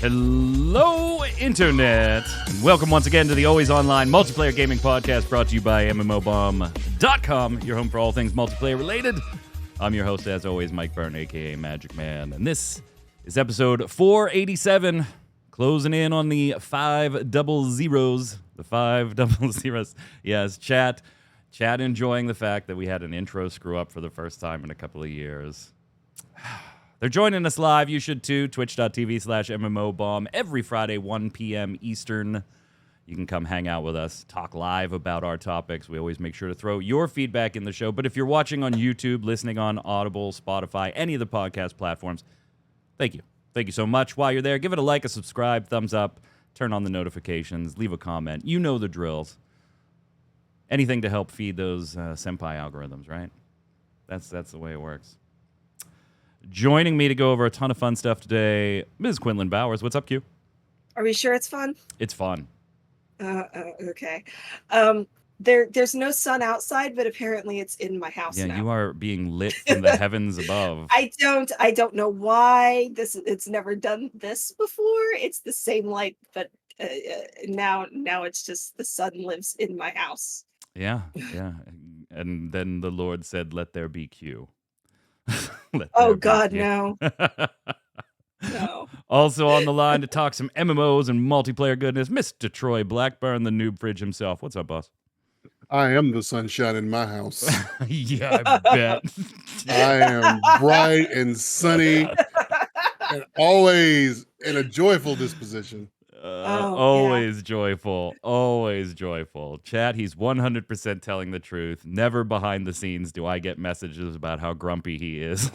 Hello, Internet. Welcome once again to the Always Online Multiplayer Gaming Podcast brought to you by MMOBomb.com, your home for all things multiplayer related. I'm your host, as always, Mike Byrne, a.k.a. Magicman, and this is episode 487, closing in on the 500. The 500. Yes, chat enjoying the fact that we had an intro screw-up for the first time in a couple of years. They're joining us live. You should too. Twitch.tv/MMOBomb every Friday, 1 p.m. Eastern. You can come hang out with us, talk live about our topics. We always make sure to throw your feedback in the show. But if you're watching on YouTube, listening on Audible, Spotify, any of the podcast platforms, thank you. Thank you so much. While you're there, give it a like, a subscribe, thumbs up, turn on the notifications, leave a comment. You know the drills. Anything to help feed those senpai algorithms, right? That's the way it works. Joining me to go over a ton of fun stuff today, Ms. Quinlan Bowers. What's up, Q? Are we sure it's fun? It's fun. Okay. There's no sun outside, but apparently it's in my house now. Yeah, you are being lit from the heavens above. I don't know why it's never done this before. It's the same light, but now it's just the sun lives in my house. Yeah. And then the Lord said, "Let there be Q." Oh God, no. No. Also on the line to talk some MMOs and multiplayer goodness, Mr. Troy Blackburn, the noob fridge himself. What's up, boss? I am the sunshine in my house. Yeah, I bet. I am bright and sunny and always in a joyful disposition. Always joyful. Always joyful. Chat, he's 100% telling the truth. Never behind the scenes do I get messages about how grumpy he is.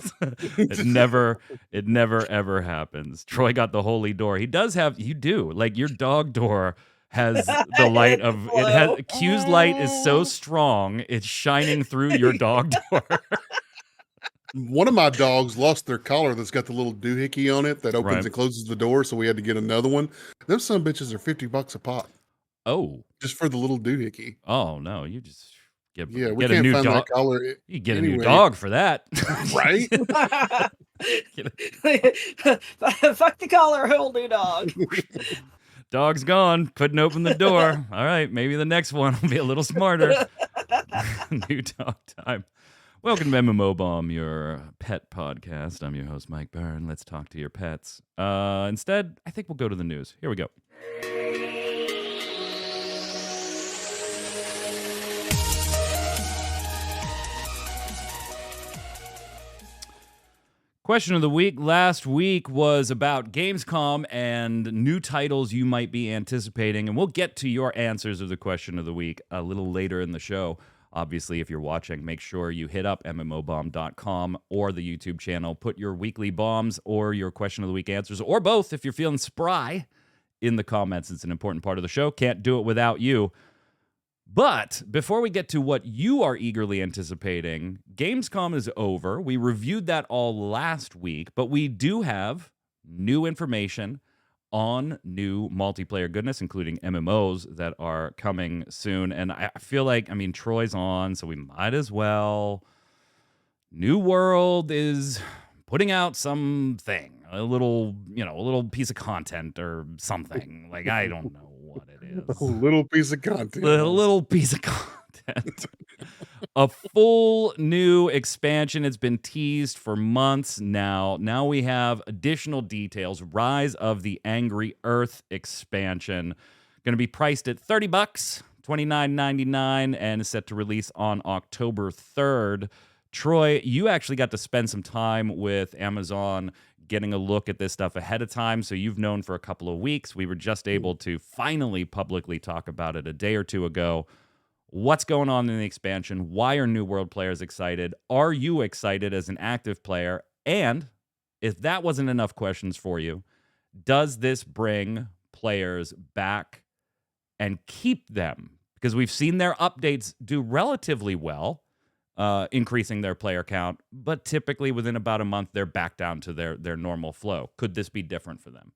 It never ever happens. Troy got the holy door. He does have, you do. Like your dog door has the light of, it has, Q's light is so strong, it's shining through your dog door. One of my dogs lost their collar that's got the little doohickey on it that opens Right. and closes the door, so we had to get another one. Those some bitches are $50 a pop. Oh. Just for the little doohickey. Oh, no. You just get, Yeah, we get a can't new find dog. that collar. You get anyway. a new dog for that. Right? Fuck the collar, whole new dog. Dog's gone. Couldn't open the door. All right, maybe the next one will be a little smarter. New dog time. Welcome to MMOBomb, your pet podcast. I'm your host, Mike Byrne. Let's talk to your pets. Instead, I think we'll go to the news. Here we go. Question of the week. Last week was about Gamescom and new titles you might be anticipating, and we'll get to your answers of the question of the week a little later in the show. Obviously, if you're watching, make sure you hit up MMOBomb.com or the YouTube channel. Put your weekly bombs or your question of the week answers, or both if you're feeling spry, in the comments. It's an important part of the show. Can't do it without you. But before we get to what you are eagerly anticipating, Gamescom is over. We reviewed that all last week, but we do have new information on new multiplayer goodness, including MMOs that are coming soon. And I feel like, Troy's on, so we might as well. New World is putting out something, a little piece of content or something. Like, I don't know what it is. A little piece of content. A little piece of content. A full new expansion. It's been teased for months now. Now we have additional details. Rise of the Angry Earth expansion. Going to be priced at $30, $29.99, and is set to release on October 3rd. Troy, you actually got to spend some time with Amazon getting a look at this stuff ahead of time, so you've known for a couple of weeks. We were just able to finally publicly talk about it a day or two ago. What's going on in the expansion? Why are New World players excited? Are you excited as an active player? And if that wasn't enough questions for you, does this bring players back and keep them? Because we've seen their updates do relatively well, increasing their player count, but typically within about a month, they're back down to their normal flow. Could this be different for them?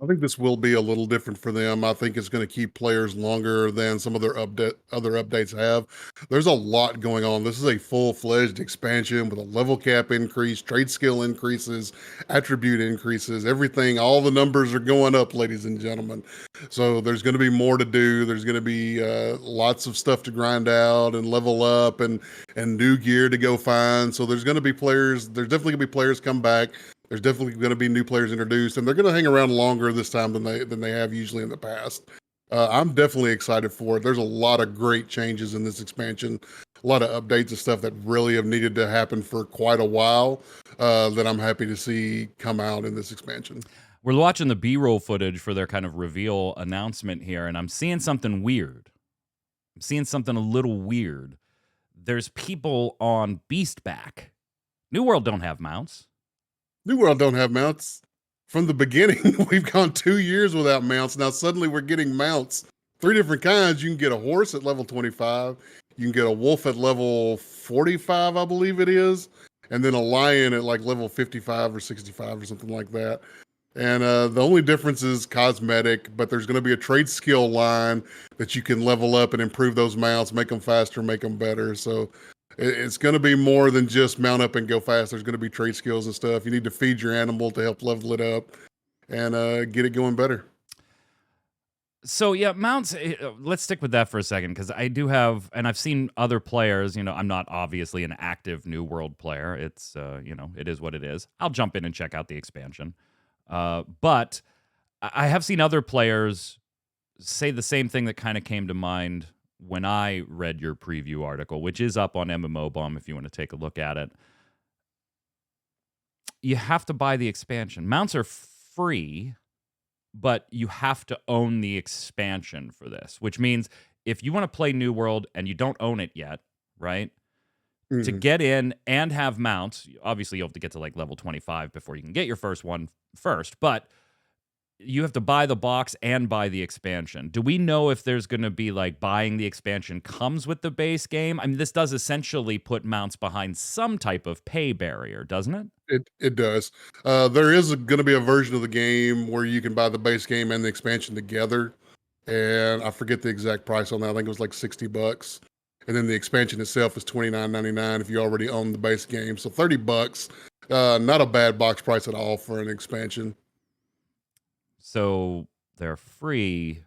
I think this will be a little different for them. I think it's going to keep players longer than some of their other updates have. There's a lot going on. This is a full-fledged expansion with a level cap increase, trade skill increases, attribute increases, everything. All the numbers are going up, ladies and gentlemen. So there's going to be more to do. There's going to be lots of stuff to grind out and level up, and new gear to go find. So there's going to be players. There's definitely going to be players come back. There's definitely going to be new players introduced, and they're going to hang around longer this time than they have usually in the past. I'm definitely excited for it. There's a lot of great changes in this expansion, a lot of updates and stuff that really have needed to happen for quite a while. That I'm happy to see come out in this expansion. We're watching the B-roll footage for their kind of reveal announcement here, and I'm seeing something weird. I'm seeing something a little weird. There's people on Beastback. New World don't have mounts. New World don't have mounts. From the beginning, we've gone 2 years without mounts. Now suddenly we're getting mounts. 3 different kinds. You can get a horse at level 25. You can get a wolf at level 45, I believe it is. And then a lion at like level 55 or 65 or something like that. And the only difference is cosmetic, but there's going to be a trade skill line that you can level up and improve those mounts, make them faster, make them better. So it's going to be more than just mount up and go fast. There's going to be trade skills and stuff. You need to feed your animal to help level it up and get it going better. So yeah, mounts, let's stick with that for a second, because I do have, and I've seen other players, I'm not obviously an active New World player. It's, it is what it is. I'll jump in and check out the expansion. But I have seen other players say the same thing that kind of came to mind when I read your preview article, which is up on MMOBomb if you want to take a look at it. You have to buy the expansion. Mounts are free, but you have to own the expansion for this, which means if you want to play New World and you don't own it yet, right? Mm-hmm. To get in and have mounts, obviously you'll have to get to like level 25 before you can get your first one first, but you have to buy the box and buy the expansion. Do we know if there's going to be like buying the expansion comes with the base game? I mean, this does essentially put mounts behind some type of pay barrier, doesn't it? It does. There is going to be a version of the game where you can buy the base game and the expansion together. And I forget the exact price on that. I think it was like $60. And then the expansion itself is $29.99 if you already own the base game. So $30. Not a bad box price at all for an expansion. So they're free,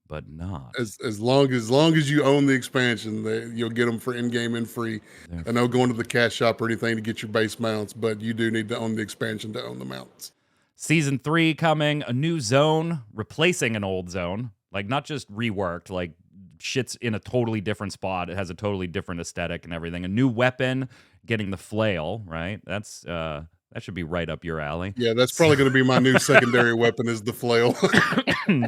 but not. As long as you own the expansion, you'll get them for in-game and free. And they'll go into the cash shop or anything to get your base mounts, but you do need to own the expansion to own the mounts. Season 3 coming, a new zone, replacing an old zone. Like, not just reworked, like shit's in a totally different spot. It has a totally different aesthetic and everything. A new weapon, getting the flail, right? That's that should be right up your alley. Yeah, that's probably going to be my new secondary weapon is the flail.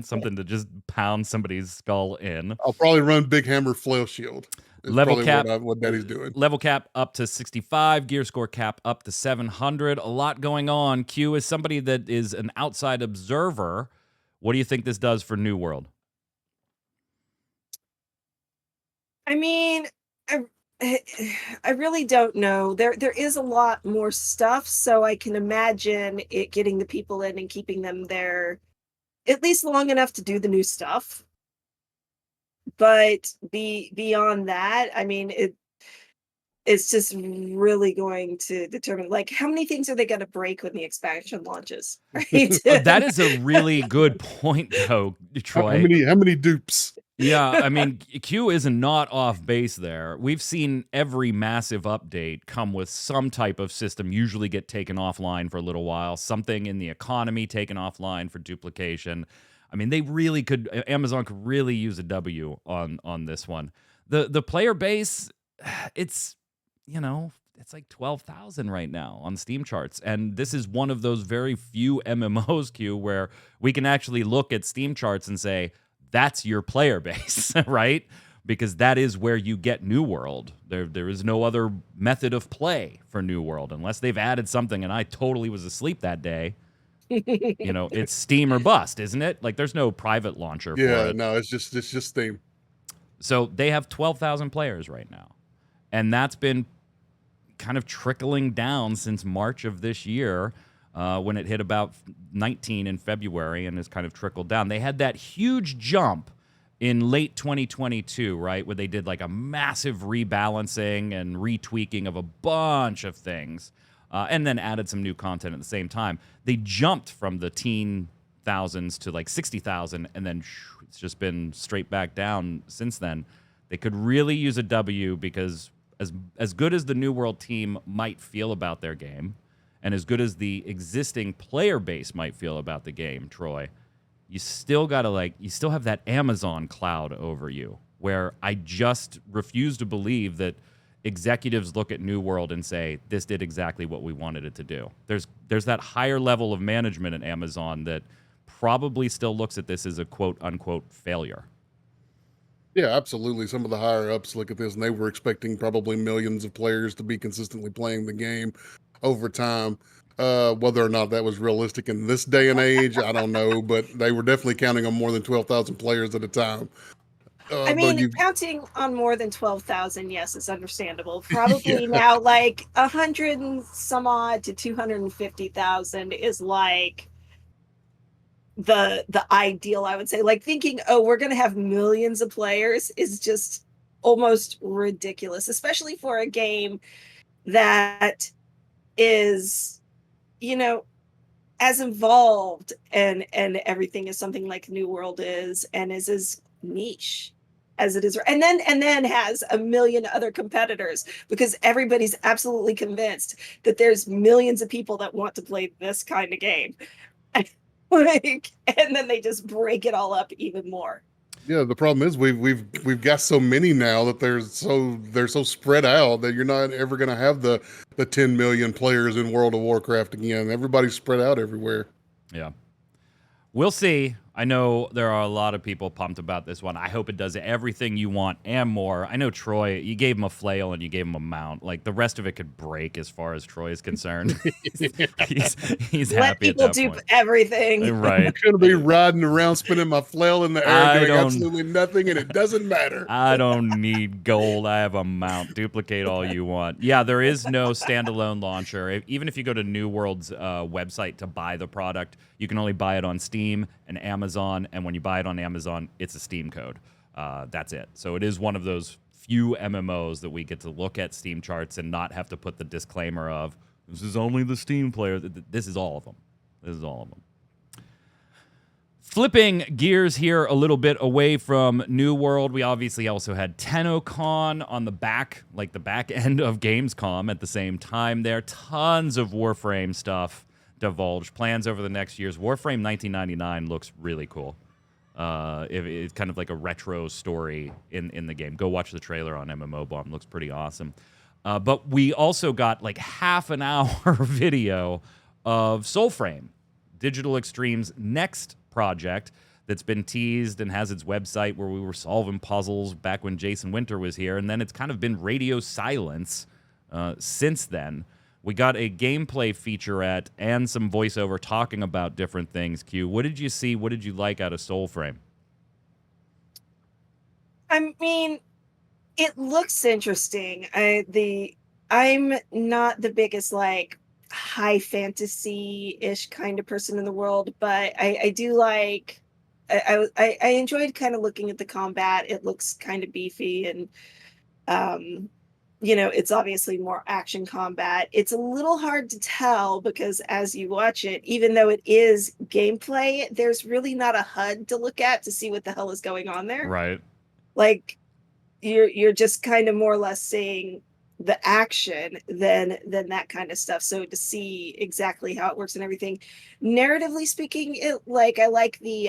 Something to just pound somebody's skull in. I'll probably run Big Hammer Flail Shield. Level cap, what Daddy's doing. Level cap up to 65, gear score cap up to 700. A lot going on. Q, is somebody that is an outside observer. What do you think this does for New World? I mean, I really don't know. There is a lot more stuff, so I can imagine it getting the people in and keeping them there at least long enough to do the new stuff. But beyond that, I mean, it's just really going to determine, like, how many things are they going to break when the expansion launches? Right? That is a really good point, though, Troy. How many dupes? Yeah, I mean, Q is not off base there. We've seen every massive update come with some type of system, usually get taken offline for a little while, something in the economy taken offline for duplication. I mean, Amazon could really use a W on this one. The player base, it's like 12,000 right now on Steam charts. And this is one of those very few MMOs, Q, where we can actually look at Steam charts and say, that's your player base, right? Because that is where you get New World. There is no other method of play for New World unless they've added something, and I totally was asleep that day. It's Steam or bust, isn't it? Like, there's no private launcher for it. Yeah, no, it's just Steam. So they have 12,000 players right now. And that's been kind of trickling down since March of this year. when it hit about 19 in February and has kind of trickled down. They had that huge jump in late 2022, right, where they did like a massive rebalancing and retweaking of a bunch of things, and then added some new content at the same time. They jumped from the teen thousands to like 60,000, and then it's just been straight back down since then. They could really use a W, because as good as the New World team might feel about their game, and as good as the existing player base might feel about the game, Troy, you still have that Amazon cloud over you, where I just refuse to believe that executives look at New World and say, this did exactly what we wanted it to do. There's that higher level of management at Amazon that probably still looks at this as a quote-unquote failure. Yeah, absolutely. Some of the higher ups look at this, and they were expecting probably millions of players to be consistently playing the game over time. Whether or not that was realistic in this day and age, I don't know, but they were definitely counting on more than 12,000 players at a time. I But mean, you, counting on more than 12,000, yes, is understandable. Probably now, like 100 and some odd to 250,000 is like the ideal, I would say. Like thinking, oh, we're going to have millions of players is just almost ridiculous, especially for a game that is, you know, as involved and everything as something like New World is, and is as niche as it is, and then has a million other competitors, because everybody's absolutely convinced that there's millions of people that want to play this kind of game. Like, and then they just break it all up even more. yeah, the problem is we've got so many now that they're so spread out that you're not ever going to have the 10 million players in World of Warcraft again. Everybody's spread out everywhere. Yeah. We'll see. I know there are a lot of people pumped about this one. I hope it does everything you want and more. I know Troy, you gave him a flail and you gave him a mount. Like, the rest of it could break as far as Troy is concerned. he's Let happy people at that do point. everything. Right. I'm going to be riding around, spinning my flail in the I air, doing don't- absolutely nothing, and it doesn't matter. I don't need gold. I have a mount. Duplicate all you want. Yeah, there is no standalone launcher. Even if you go to New World's website to buy the product, you can only buy it on Steam and Amazon, and when you buy it on Amazon, it's a Steam code. That's it. So it is one of those few MMOs that we get to look at Steam charts and not have to put the disclaimer of, this is only the Steam player. This is all of them. This is all of them. Flipping gears here a little bit away from New World, we obviously also had TennoCon on the back end of Gamescom at the same time there. Tons of Warframe stuff divulged. Plans over the next years. Warframe 1999 looks really cool. It's kind of like a retro story in the game. Go watch the trailer on MMOBomb. Looks pretty awesome. But we also got like half an hour video of SoulFrame, Digital Extreme's next project that's been teased and has its website where we were solving puzzles back when Jason Winter was here, and then it's kind of been radio silence since then. We got a gameplay featurette and some voiceover talking about different things. Q, what did you see? What did you like out of SoulFrame? I mean, it looks interesting. I'm not the biggest like high fantasy-ish kind of person in the world, but I do like. I enjoyed kind of looking at the combat. It looks kind of beefy, and it's obviously more action combat. It's a little hard to tell because as you watch it, even though it is gameplay, there's really not a HUD to look at to see what the hell is going on there. Right. Like you're just kind of more or less seeing the action than that kind of stuff. So to see exactly how it works and everything, narratively speaking, I like the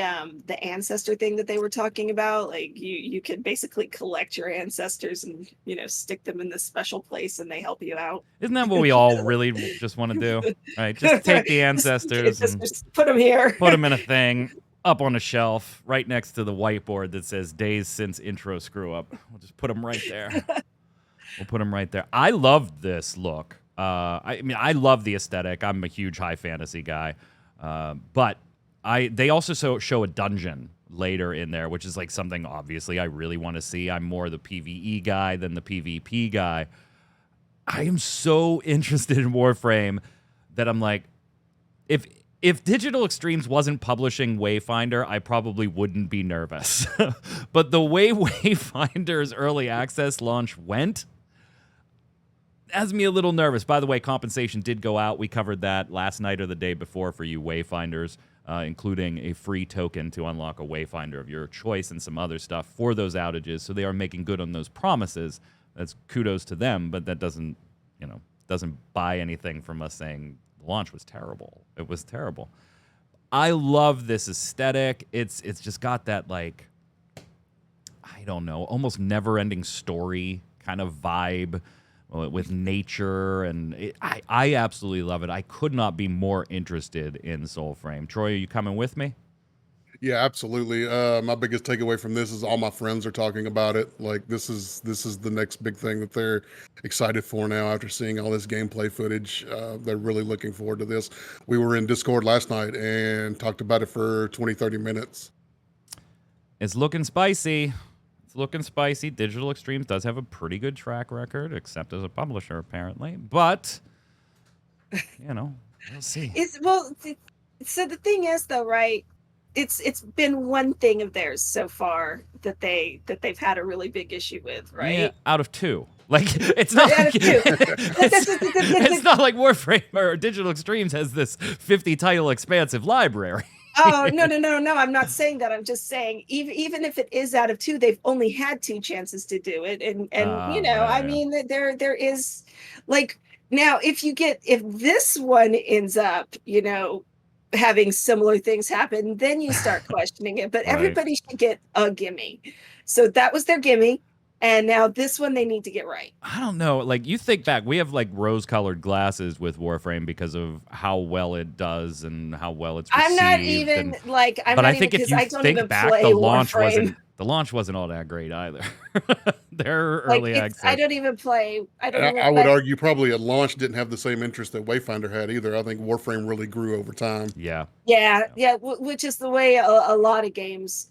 ancestor thing that they were talking about. Like you can basically collect your ancestors and stick them in this special place and they help you out. Isn't that what we all really just want to do? Right? Just take the ancestors and just put them here. put them in a thing up on a shelf right next to the whiteboard that says days since intro screw up. We'll just put them right there. We'll put them right there. I love this look. I mean, I love the aesthetic. I'm a huge high fantasy guy. But they also show a dungeon later in there, which is like something obviously I really want to see. I'm more the PvE guy than the PvP guy. I am so interested in Warframe that I'm like, if Digital Extremes wasn't publishing Wayfinder, I probably wouldn't be nervous. But the way Wayfinder's early access launch went has me a little nervous. By the way, compensation did go out. We covered that last night or the day before for you Wayfinders, including a free token to unlock a Wayfinder of your choice and some other stuff for those outages. So they are making good on those promises. That's kudos to them, but that doesn't buy anything from us saying the launch was terrible. It was terrible. I love this aesthetic. It's just got that, like, I don't know, almost never-ending story kind of vibe with nature, and I absolutely love it. I could not be more interested in SoulFrame. Troy, are you coming with me? Yeah, absolutely. My biggest takeaway from this is all my friends are talking about it. Like this is the next big thing that they're excited for now after seeing all this gameplay footage. They're really looking forward to this. We were in Discord last night and talked about it for 20, 30 minutes. It's looking spicy. It's looking spicy. Digital Extremes does have a pretty good track record, except as a publisher, apparently. But, we'll see. So the thing is, though, right? It's been one thing of theirs so far that they've had a really big issue with, right? Yeah, out of two. Like it's not like, it's not like Warframe or Digital Extremes has this 50 title expansive library. Oh, no. I'm not saying that. I'm just saying even if it is out of two, they've only had two chances to do it. And I mean, there is, like, now if this one ends up, having similar things happen, then you start questioning it. But everybody should get a gimme. So that was their gimme. And now this one they need to get right. I don't know. Like, you think back, we have like rose-colored glasses with Warframe because of how well it does and how well it's received. I'm not even like I'm but not I think even, if you I don't think even back, play the launch wasn't all that great either. Their early access. I don't even play. I would argue probably at launch didn't have the same interest that Wayfinder had either. I think Warframe really grew over time. Yeah. Which is the way a lot of games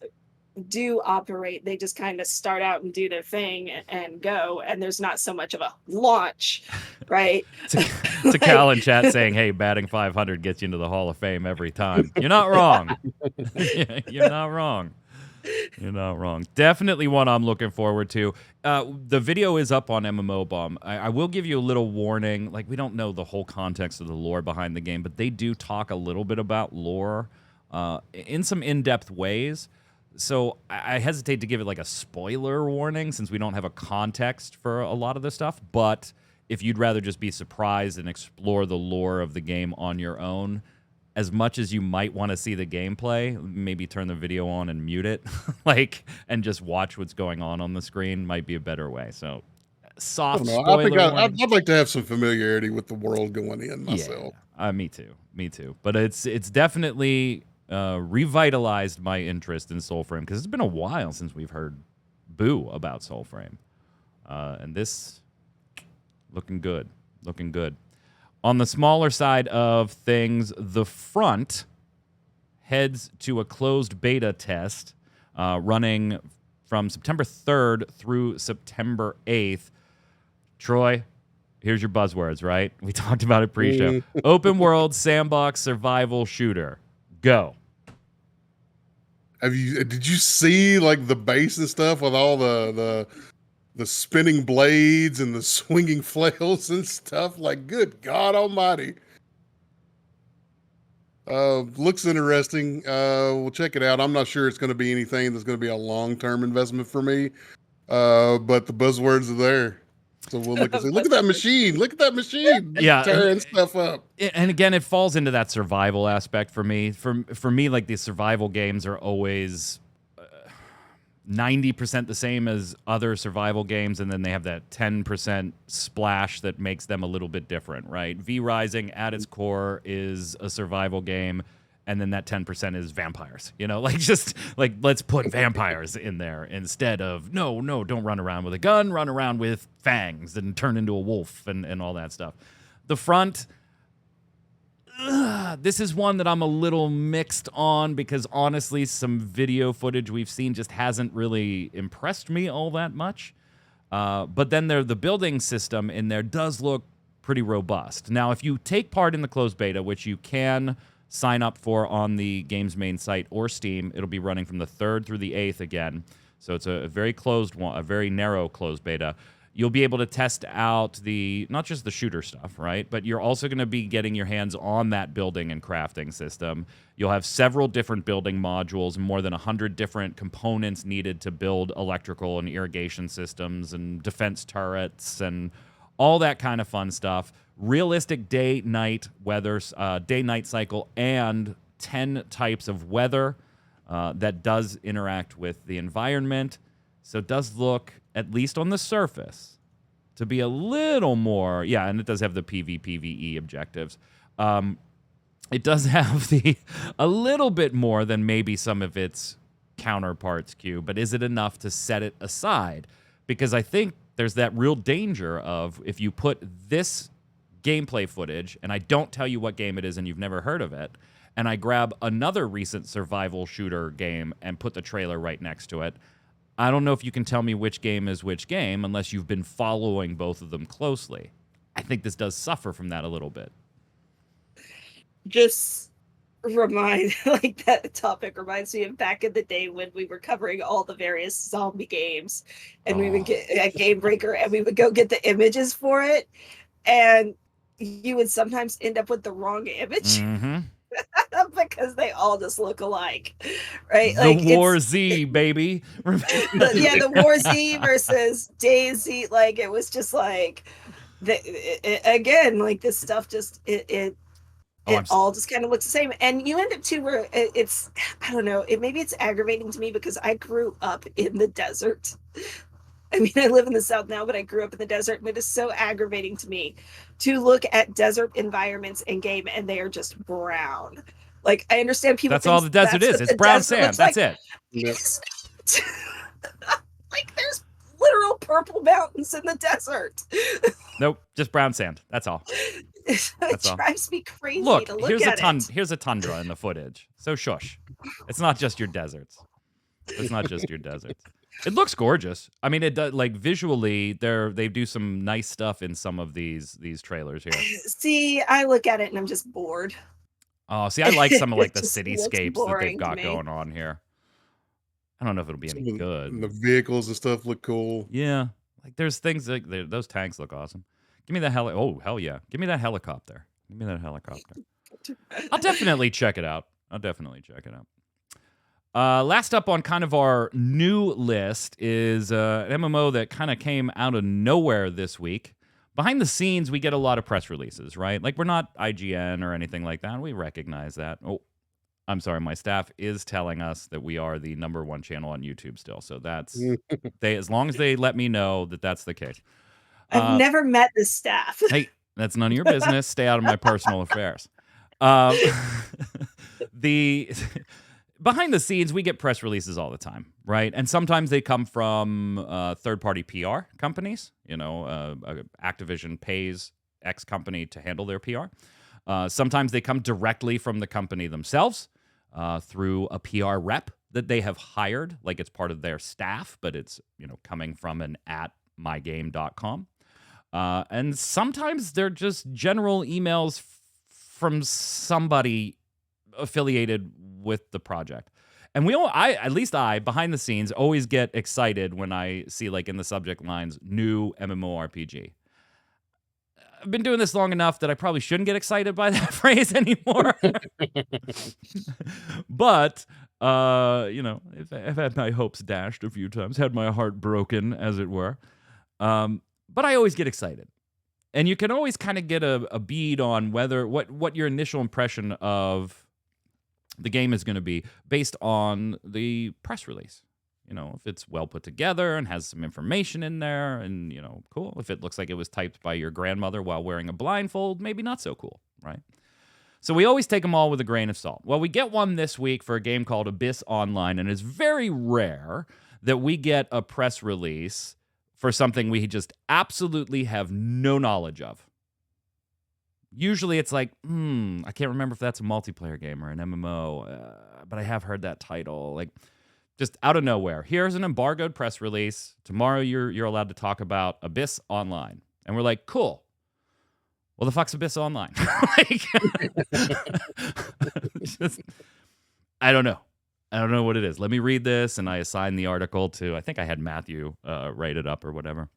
do operate. They just kind of start out and do their thing and go, and there's not so much of a launch, right? to Cal in chat saying, hey, batting 500 gets you into the Hall of Fame every time. You're not wrong. You're not wrong. You're not wrong. Definitely one I'm looking forward to. The video is up on MMOBomb. I will give you a little warning. Like, we don't know the whole context of the lore behind the game, but they do talk a little bit about lore in some in-depth ways. So I hesitate to give it like a spoiler warning since we don't have a context for a lot of this stuff. But if you'd rather just be surprised and explore the lore of the game on your own, as much as you might want to see the gameplay, maybe turn the video on and mute it, and just watch what's going on the screen might be a better way. So soft spoiler warning. I'd like to have some familiarity with the world going in myself. Yeah, me too. But it's definitely revitalized my interest in SoulFrame because it's been a while since we've heard boo about SoulFrame. And this looking good. On the smaller side of things, The Front heads to a closed beta test running from September 3rd through September 8th. Troy, here's your buzzwords, right? We talked about it pre-show. Open world sandbox survival shooter. Go. Did you see like the base and stuff with all the spinning blades and the swinging flails and stuff? Like, good God Almighty! Looks interesting. We'll check it out. I'm not sure it's going to be anything that's going to be a long-term investment for me, but the buzzwords are there. So we'll look and say, look at that machine. Look at that machine. Yeah. Tearing stuff up. And again, it falls into that survival aspect for me. For me, like, these survival games are always 90% the same as other survival games, and then they have that 10% splash that makes them a little bit different, right? V-Rising at its core is a survival game, and then that 10% is vampires. Let's put vampires in there instead of, no, don't run around with a gun, run around with fangs and turn into a wolf and all that stuff. The Front, this is one that I'm a little mixed on because honestly, some video footage we've seen just hasn't really impressed me all that much. But then the building system in there does look pretty robust. Now, if you take part in the closed beta, which you can sign up for on the game's main site or Steam, it'll be running from the 3rd through the 8th again. So it's a very closed one, a very narrow closed beta. You'll be able to test out not just the shooter stuff, right? But you're also going to be getting your hands on that building and crafting system. You'll have several different building modules, more than 100 different components needed to build electrical and irrigation systems and defense turrets and all that kind of fun stuff. Realistic day-night weather, day-night cycle, and 10 types of weather that does interact with the environment. So it does look, at least on the surface, to be a little more, yeah, and it does have the PvE objectives. It does have a little bit more than maybe some of its counterparts, Q, but is it enough to set it aside? Because I think there's that real danger of if you put this gameplay footage, and I don't tell you what game it is and you've never heard of it, and I grab another recent survival shooter game and put the trailer right next to it, I don't know if you can tell me which game is which game unless you've been following both of them closely. I think this does suffer from that a little bit. Just like that topic reminds me of back in the day when we were covering all the various zombie games, and we would get a Game Breaker and we would go get the images for it, and you would sometimes end up with the wrong image. Mm-hmm. Because they all just look alike, right? The like War Z, baby. The War Z versus DayZ. Like it was just like again, like this stuff just it all just kind of looks the same, and you end up too where it's I don't know. Maybe it's aggravating to me because I grew up in the desert. I mean, I live in the South now, but I grew up in the desert, and it is so aggravating to me to look at desert environments in game, and they are just brown. Like, I understand people. That's all the desert is. It's brown sand. That's it. Yep. Like, there's literal purple mountains in the desert. Nope, just brown sand. That's all. It drives me crazy Look, to look at it. Here's a tundra in the footage. So shush. It's not just your deserts. It's not just your deserts. It looks gorgeous. I mean, it does, like visually, they do some nice stuff in some of these trailers here. See, I look at it and I'm just bored. Oh, see, I like some of like the Just looks cityscapes that they've boring got to me. going on here. I don't know if it'll be any good. And the vehicles and stuff look cool. Yeah, like there's things like those tanks look awesome. Give me that oh hell yeah, give me that helicopter. Give me that helicopter. I'll definitely check it out. Last up on kind of our new list is an MMO that kind of came out of nowhere this week. Behind the scenes, we get a lot of press releases, right? Like, we're not IGN or anything like that. We recognize that. Oh, I'm sorry. My staff is telling us that we are the #1 channel on YouTube still. So that's, as long as they let me know that that's the case. I've never met this staff. Hey, that's none of your business. Stay out of my personal affairs. Behind the scenes, we get press releases all the time, right? And sometimes they come from third-party PR companies. You know, Activision pays X company to handle their PR. Sometimes they come directly from the company themselves through a PR rep that they have hired, like it's part of their staff, but it's, you know, coming from an @mygame.com. And sometimes they're just general emails from somebody affiliated with the project. And at least I, behind the scenes, always get excited when I see, like, in the subject lines, new MMORPG. I've been doing this long enough that I probably shouldn't get excited by that phrase anymore. But, you know, I've had my hopes dashed a few times, had my heart broken, as it were. But I always get excited. And you can always kind of get a bead on what your initial impression of the game is going to be based on the press release. You know, if it's well put together and has some information in there and, you know, cool. If it looks like it was typed by your grandmother while wearing a blindfold, maybe not so cool, right? So we always take them all with a grain of salt. Well, we get one this week for a game called Abyss Online, and it's very rare that we get a press release for something we just absolutely have no knowledge of. Usually it's like, I can't remember if that's a multiplayer game or an MMO, but I have heard that title. Like, just out of nowhere. Here's an embargoed press release. Tomorrow you're allowed to talk about Abyss Online. And we're like, cool. Well, the fuck's Abyss Online? Like, just, I don't know. I don't know what it is. Let me read this, and I assigned the article to, I think I had Matthew write it up or whatever.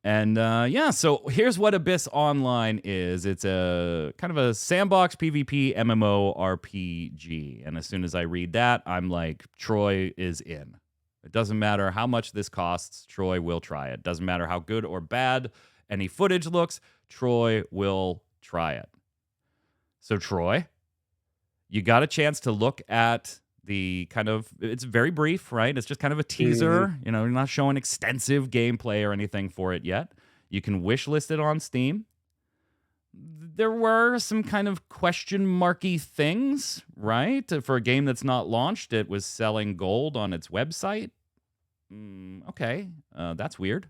And yeah, so here's what Abyss Online is. It's a kind of a sandbox PvP MMORPG. And as soon as I read that, I'm like, Troy is in. It doesn't matter how much this costs, Troy will try it. Doesn't matter how good or bad any footage looks, Troy will try it. So Troy, you got a chance to look at the kind of, it's very brief, right? It's just kind of a teaser. You know, you're not showing extensive gameplay or anything for it yet. You can wish list it on Steam. There were some kind of question marky things, right? For a game that's not launched, it was selling gold on its website. Okay, that's weird.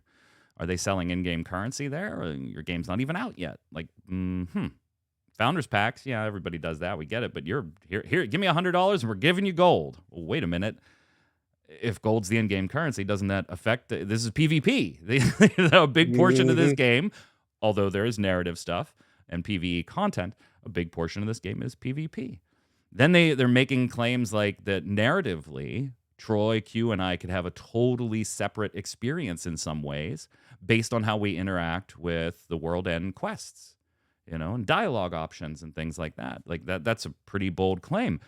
Are they selling in-game currency there? Or your game's not even out yet. Like, Founders packs, yeah, everybody does that. We get it. But you're here. Give me $100 and we're giving you gold. Well, wait a minute. If gold's the in-game currency, doesn't that affect? This is PvP. A big portion of this game, although there is narrative stuff and PvE content, a big portion of this game is PvP. Then they're making claims like that narratively, Troy, Q, and I could have a totally separate experience in some ways based on how we interact with the world end quests, you know, and dialogue options and things like that. Like that's a pretty bold claim.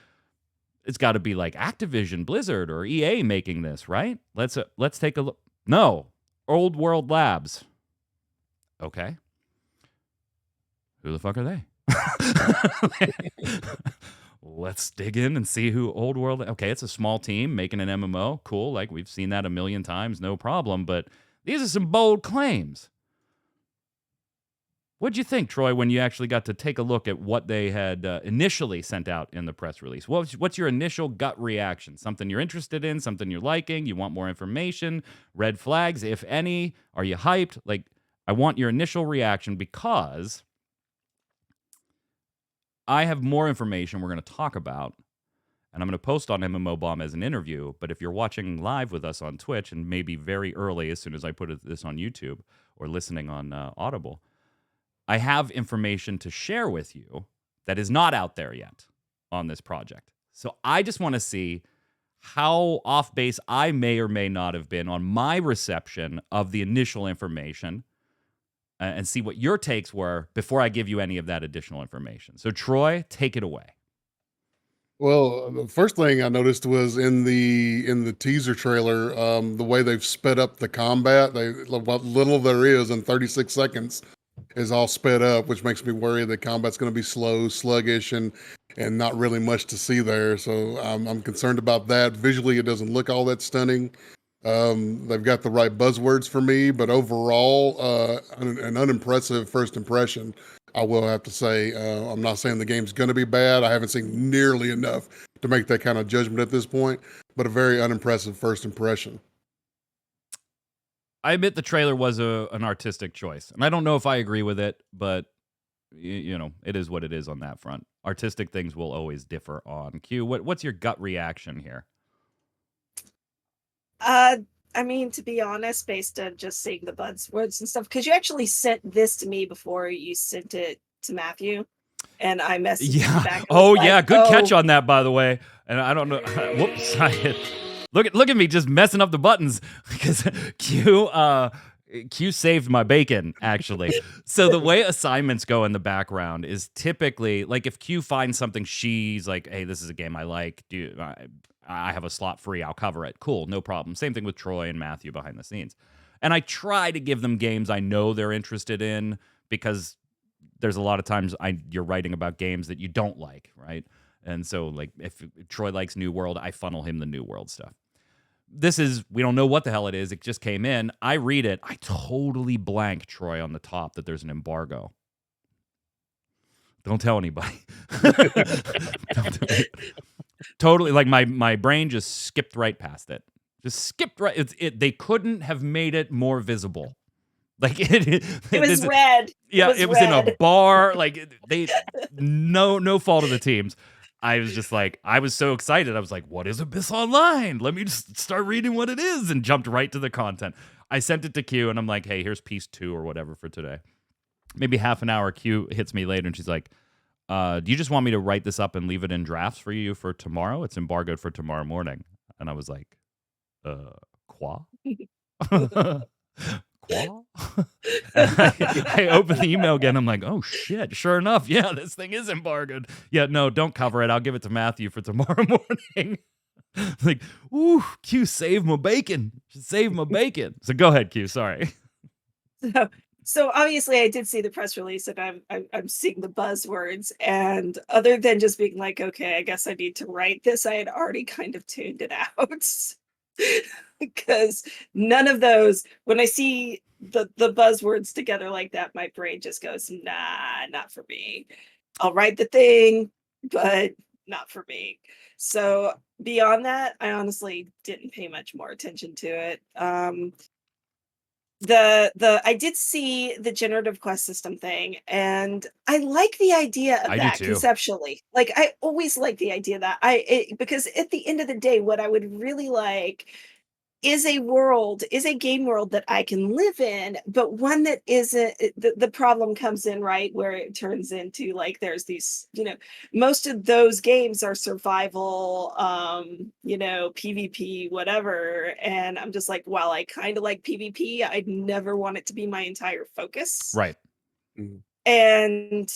It's got to be like Activision, Blizzard, or EA making this, right? Let's take a look. No, Old World Labs. Okay. Who the fuck are they? Let's dig in and see who Old World. Okay, it's a small team making an MMO. Cool, like we've seen that a million times, no problem. But these are some bold claims. What'd you think, Troy, when you actually got to take a look at what they had initially sent out in the press release? What's your initial gut reaction? Something you're interested in, something you're liking, you want more information, red flags, if any? Are you hyped? Like, I want your initial reaction because I have more information we're going to talk about, and I'm going to post on MMOBomb as an interview, but if you're watching live with us on Twitch, and maybe very early as soon as I put this on YouTube or listening on Audible, I have information to share with you that is not out there yet on this project. So I just want to see how off base I may or may not have been on my reception of the initial information and see what your takes were before I give you any of that additional information. So Troy, take it away. Well, the first thing I noticed was in the teaser trailer, the way they've sped up the combat. What little there is in 36 seconds is all sped up, which makes me worry that combat's going to be slow, sluggish, and not really much to see there. So I'm concerned about that. Visually, it doesn't look all that stunning. They've got the right buzzwords for me, but overall, an unimpressive first impression, I will have to say. I'm not saying the game's going to be bad. I haven't seen nearly enough to make that kind of judgment at this point, but a very unimpressive first impression. I admit the trailer was an artistic choice, and I don't know if I agree with it, but you know, it is what it is on that front. Artistic things will always differ on Q. What's your gut reaction here? I mean, to be honest, based on just seeing the buzzwords and stuff, because you actually sent this to me before you sent it to Matthew, and I messaged you back. Oh, yeah, good catch on that, by the way. And I don't know. Whoops, I hit. Look at me just messing up the buttons because Q saved my bacon, actually. So the way assignments go in the background is typically, like, if Q finds something, she's like, hey, this is a game I like. I have a slot free. I'll cover it. Cool, no problem. Same thing with Troy and Matthew behind the scenes. And I try to give them games I know they're interested in because there's a lot of times you're writing about games that you don't like, right? And so, like, if Troy likes New World, I funnel him the New World stuff. We don't know what the hell it is. It just came in. I read it. I totally blank, Troy, on the top that there's an embargo. Don't tell anybody. Totally, like my brain just skipped right past it. Just skipped right. They couldn't have made it more visible. Like it was red. Yeah, it was in a bar. Like no fault of the teams. I was just like, I was so excited. I was like, what is Abyss Online? Let me just start reading what it is, and jumped right to the content. I sent it to Q, and I'm like, hey, here's piece 2 or whatever for today. maybe half an hour, Q hits me later, and she's like, do you just want me to write this up and leave it in drafts for you for tomorrow? It's embargoed for tomorrow morning. And I was like, qua? Qua? And I opened the email again. I'm like, oh, shit. Sure enough. Yeah, this thing is embargoed. Yeah, no, don't cover it. I'll give it to Matthew for tomorrow morning. Like, ooh, Q, save my bacon. Save my bacon. So go ahead, Q. Sorry. So obviously I did see the press release, and I'm seeing the buzzwords, and other than just being like, okay, I guess I need to write this, I had already kind of tuned it out. Because none of those, when I see the buzzwords together like that, my brain just goes, nah, not for me. I'll write the thing, but not for me. So beyond that, I honestly didn't pay much more attention to it. I did see the generative quest system thing, and I like the idea of I do that too. conceptually. Like, I always like the idea that because at the end of the day, what I would really like is a game world that I can live in, but one that isn't. The problem comes in, right, where it turns into like there's these, most of those games are survival, PvP, whatever. And I'm just like, while I kind of like PvP, I'd never want it to be my entire focus. Right. And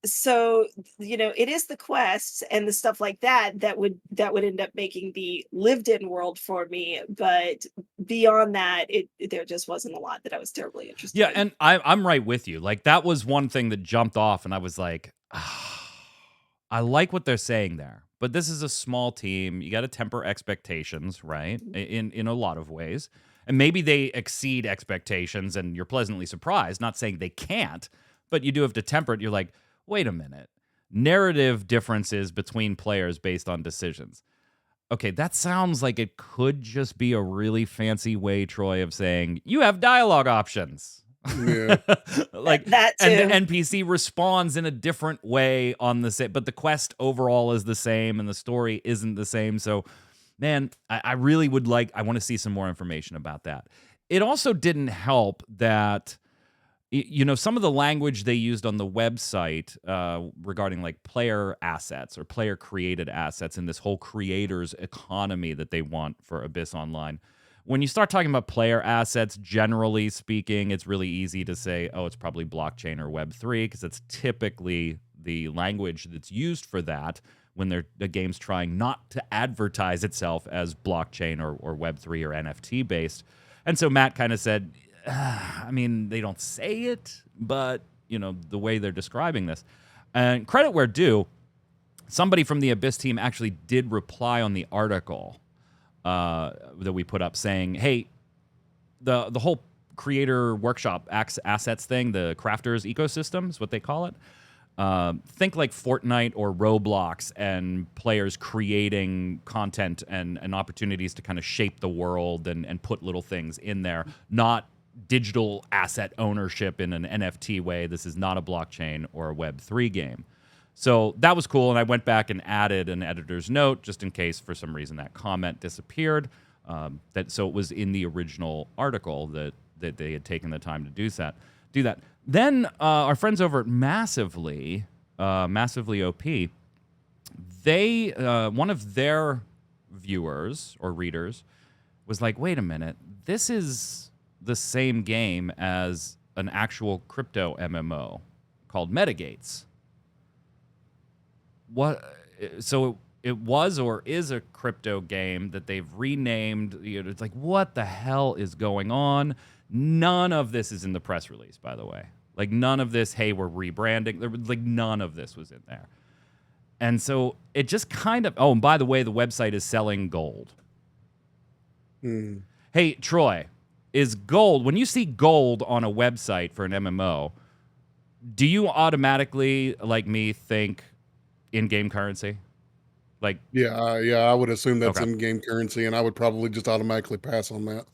so, it is the quests and the stuff like that would end up making the lived in world for me. But beyond that, there just wasn't a lot that I was terribly interested in. Yeah, and I'm right with you. Like, that was one thing that jumped off, and I was like, I like what they're saying there, but this is a small team. You got to temper expectations, right? In a lot of ways. And maybe they exceed expectations and you're pleasantly surprised. Not saying they can't, but you do have to temper it. You're like, wait a minute. Narrative differences between players based on decisions. Okay, that sounds like it could just be a really fancy way, Troy, of saying you have dialogue options. Yeah. Like that too. And the NPC responds in a different way on the same, but the quest overall is the same and the story isn't the same. So, man, I really would I want to see some more information about that. It also didn't help that, some of the language they used on the website regarding like player assets or player created assets in this whole creators economy that they want for Abyss Online. When you start talking about player assets, generally speaking, it's really easy to say, oh, it's probably blockchain or Web3, because it's typically the language that's used for that when the game's trying not to advertise itself as blockchain or Web3 or NFT based. And so Matt kind of said, I mean, they don't say it, but, the way they're describing this. And credit where due, somebody from the Abyss team actually did reply on the article that we put up saying, hey, the whole creator workshop assets thing, the crafters ecosystem is what they call it. Think like Fortnite or Roblox and players creating content and opportunities to kind of shape the world and put little things in there, not digital asset ownership in an NFT way. This is not a blockchain or a Web3 game. So that was cool, and I went back and added an editor's note just in case for some reason that comment disappeared. So it was in the original article that they had taken the time to do that. Then our friends over at Massively OP, they one of their viewers or readers was like, wait a minute, this is the same game as an actual crypto MMO called Metagates. What? So it was or is a crypto game that they've renamed. It's like, what the hell is going on? None of this is in the press release, by the way. Like, none of this, hey, we're rebranding. Like, none of this was in there. And so it just kind of... Oh, and by the way, the website is selling gold. Hey, Troy, is gold... When you see gold on a website for an MMO, do you automatically, like me, think in-game currency? Like... Yeah, I would assume that's Okay. in-game currency, and I would probably just automatically pass on that.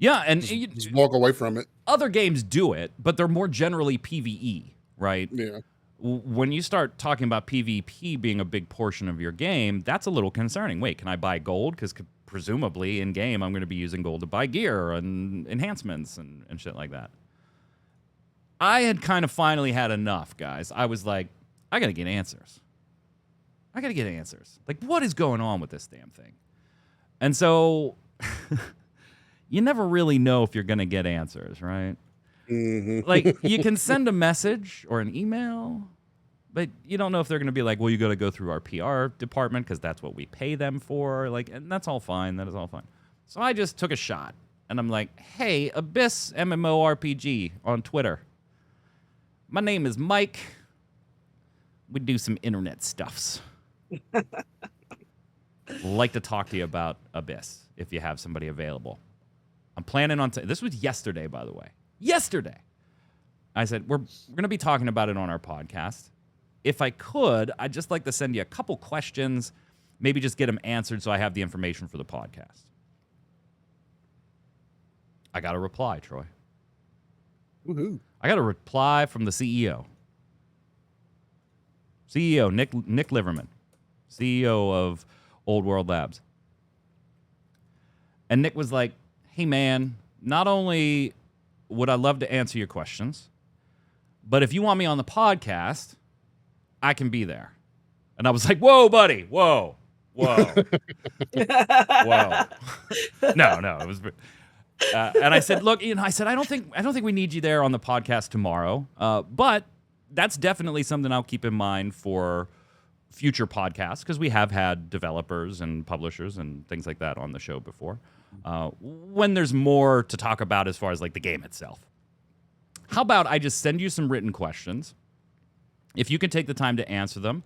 Yeah, and just walk away from it. Other games do it, but they're more generally PvE, right? Yeah. When you start talking about PvP being a big portion of your game, that's a little concerning. Wait, can I buy gold? Because presumably in-game I'm going to be using gold to buy gear and enhancements and shit like that. I had kind of finally had enough, guys. I was like, I got to get answers. Like, what is going on with this damn thing? And so you never really know if you're going to get answers, right? Mm-hmm. Like, you can send a message or an email, but you don't know if they're going to be like, well, you got to go through our PR department because that's what we pay them for. Like, and that's all fine. That is all fine. So I just took a shot, and I'm like, hey, Abyss MMORPG on Twitter. My name is Mike. We do some internet stuffs. Like to talk to you about Abyss if you have somebody available. I'm planning on this was yesterday, by the way. Yesterday. I said, we're going to be talking about it on our podcast. If I could, I'd just like to send you a couple questions, maybe just get them answered so I have the information for the podcast. I got a reply, Troy. Woohoo. I got a reply from the CEO. CEO, Nick Liverman, CEO of Old World Labs. And Nick was like, hey, man, not only would I love to answer your questions, but if you want me on the podcast, I can be there. And I was like, whoa, buddy, whoa. Whoa. No, it was... and I said, look, I don't think we need you there on the podcast tomorrow, but that's definitely something I'll keep in mind for future podcasts because we have had developers and publishers and things like that on the show before. When there's more to talk about as far as like the game itself, how about I just send you some written questions? If you can take the time to answer them,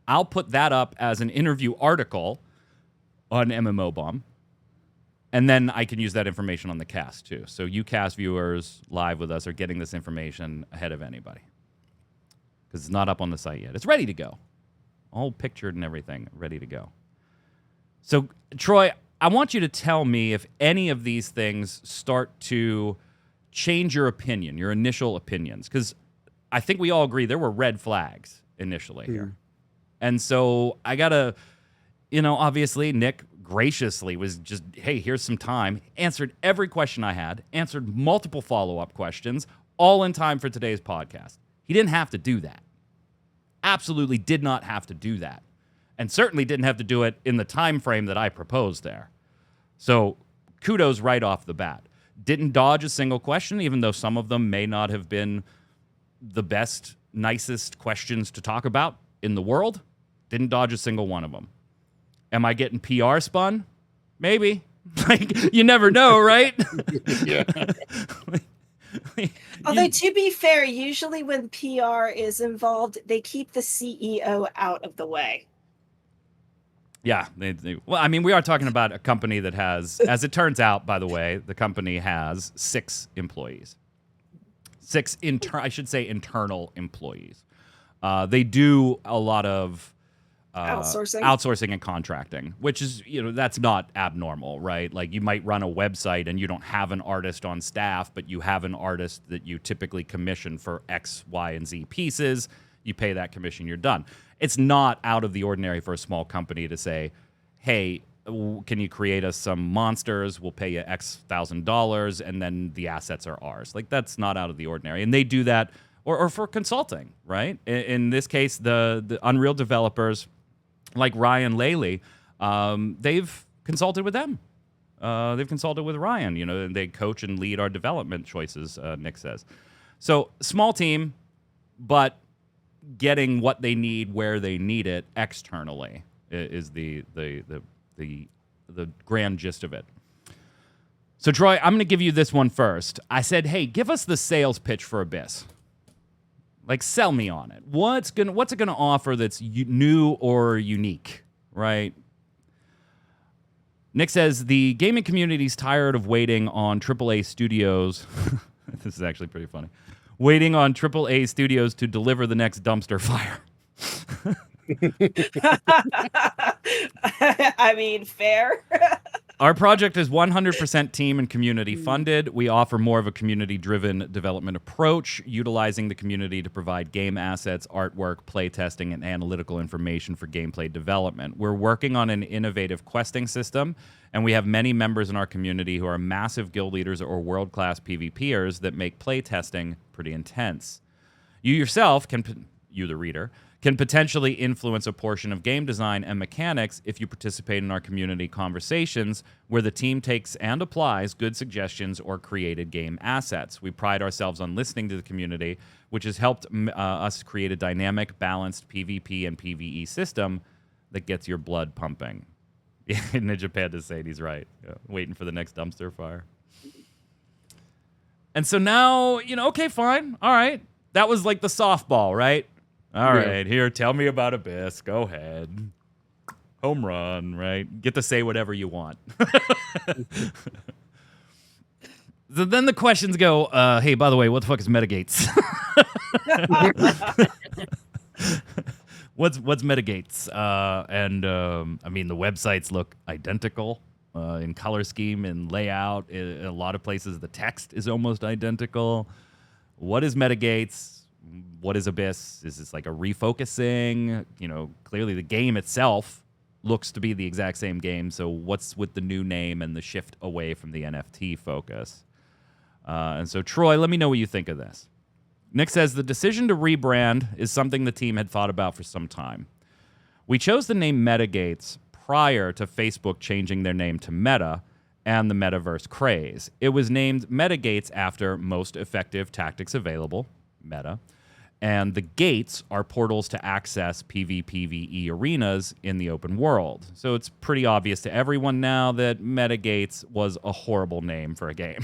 I'll put that up as an interview article on MMOBomb. And then I can use that information on the cast, too. So you cast viewers live with us are getting this information ahead of anybody. Because it's not up on the site yet. It's ready to go. All pictured and everything, ready to go. So, Troy, I want you to tell me if any of these things start to change your opinion, your initial opinions. Because I think we all agree there were red flags initially here. And so I got to, obviously, Nick graciously was just, hey, here's some time, answered every question I had, answered multiple follow-up questions, all in time for today's podcast. He didn't have to do that. Absolutely did not have to do that. And certainly didn't have to do it in the time frame that I proposed there. So kudos right off the bat. Didn't dodge a single question, even though some of them may not have been the best, nicest questions to talk about in the world. Didn't dodge a single one of them. Am I getting PR spun? Maybe. Like, you never know, right? Yeah. Although, to be fair, usually when PR is involved, they keep the CEO out of the way. Yeah. Well, I mean, we are talking about a company that has, as it turns out, by the way, the company has 6 employees. 6 internal employees. They do a lot of outsourcing and contracting, which is, that's not abnormal, right? Like you might run a website and you don't have an artist on staff, but you have an artist that you typically commission for X, Y, and Z pieces. You pay that commission, you're done. It's not out of the ordinary for a small company to say, hey, can you create us some monsters? We'll pay you X $1,000 and then the assets are ours. Like that's not out of the ordinary. And they do that or for consulting, right? In this case, the Unreal developers, like Ryan Laley, they've consulted with them. They've consulted with Ryan, and they coach and lead our development choices, Nick says. So small team, but getting what they need where they need it externally is the grand gist of it. So Troy, I'm going to give you this one first. I said, hey, give us the sales pitch for Abyss. Like, sell me on it. What's it gonna offer that's new or unique, right? Nick says the gaming community's tired of waiting on AAA studios. This is actually pretty funny. Waiting on AAA studios to deliver the next dumpster fire. I mean, fair. Our project is 100% team and community funded. We offer more of a community-driven development approach, utilizing the community to provide game assets, artwork, playtesting, and analytical information for gameplay development. We're working on an innovative questing system, and we have many members in our community who are massive guild leaders or world-class PvPers that make playtesting pretty intense. You yourself you the reader, can potentially influence a portion of game design and mechanics if you participate in our community conversations where the team takes and applies good suggestions or created game assets. We pride ourselves on listening to the community, which has helped us create a dynamic, balanced PvP and PvE system that gets your blood pumping. Ninja Panda's saying he's right. Waiting for the next dumpster fire. And so now, okay, fine. All right. That was like the softball, right? All right, here, tell me about Abyss. Go ahead. Home run, right? Get to say whatever you want. So then the questions go, hey, by the way, what the fuck is metagates? What's metagates? I mean, the websites look identical in color scheme and layout. In a lot of places, the text is almost identical. What is metagates? What is Abyss? Is this like a refocusing? Clearly the game itself looks to be the exact same game. So what's with the new name and the shift away from the NFT focus? And so, Troy, let me know what you think of this. Nick says, the decision to rebrand is something the team had thought about for some time. We chose the name Metagates prior to Facebook changing their name to Meta and the metaverse craze. It was named Metagates after most effective tactics available, Meta, and the gates are portals to access PvPvE arenas in the open world. So it's pretty obvious to everyone now that Metagates was a horrible name for a game.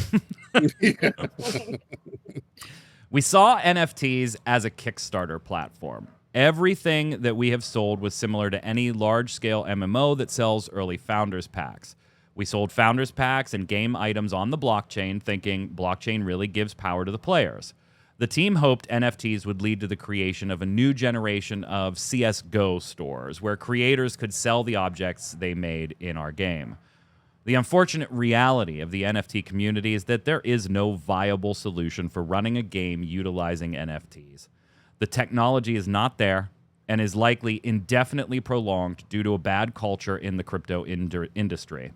We saw NFTs as a Kickstarter platform. Everything that we have sold was similar to any large-scale MMO that sells early Founders Packs. We sold Founders Packs and game items on the blockchain, thinking blockchain really gives power to the players. The team hoped NFTs would lead to the creation of a new generation of CSGO stores where creators could sell the objects they made in our game. The unfortunate reality of the NFT community is that there is no viable solution for running a game utilizing NFTs. The technology is not there and is likely indefinitely prolonged due to a bad culture in the crypto industry.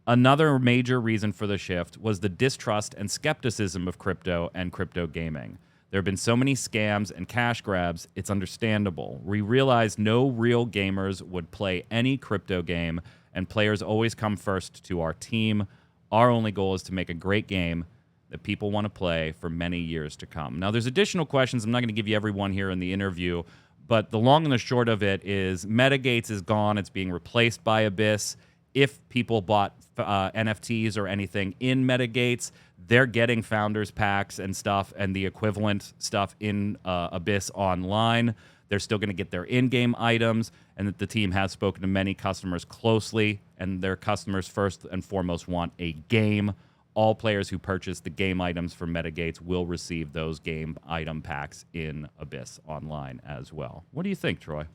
Another major reason for the shift was the distrust and skepticism of crypto and crypto gaming. There have been so many scams and cash grabs, it's understandable. We realized no real gamers would play any crypto game, and players always come first to our team. Our only goal is to make a great game that people want to play for many years to come. Now, there's additional questions. I'm not going to give you every one here in the interview, but the long and the short of it is Metagates is gone. It's being replaced by Abyss. If people bought NFTs or anything in Metagates, they're getting Founders Packs and stuff and the equivalent stuff in Abyss Online. They're still going to get their in-game items, and that the team has spoken to many customers closely, and their customers first and foremost want a game. All players who purchase the game items from Metagates will receive those game item packs in Abyss Online as well. What do you think, Troy?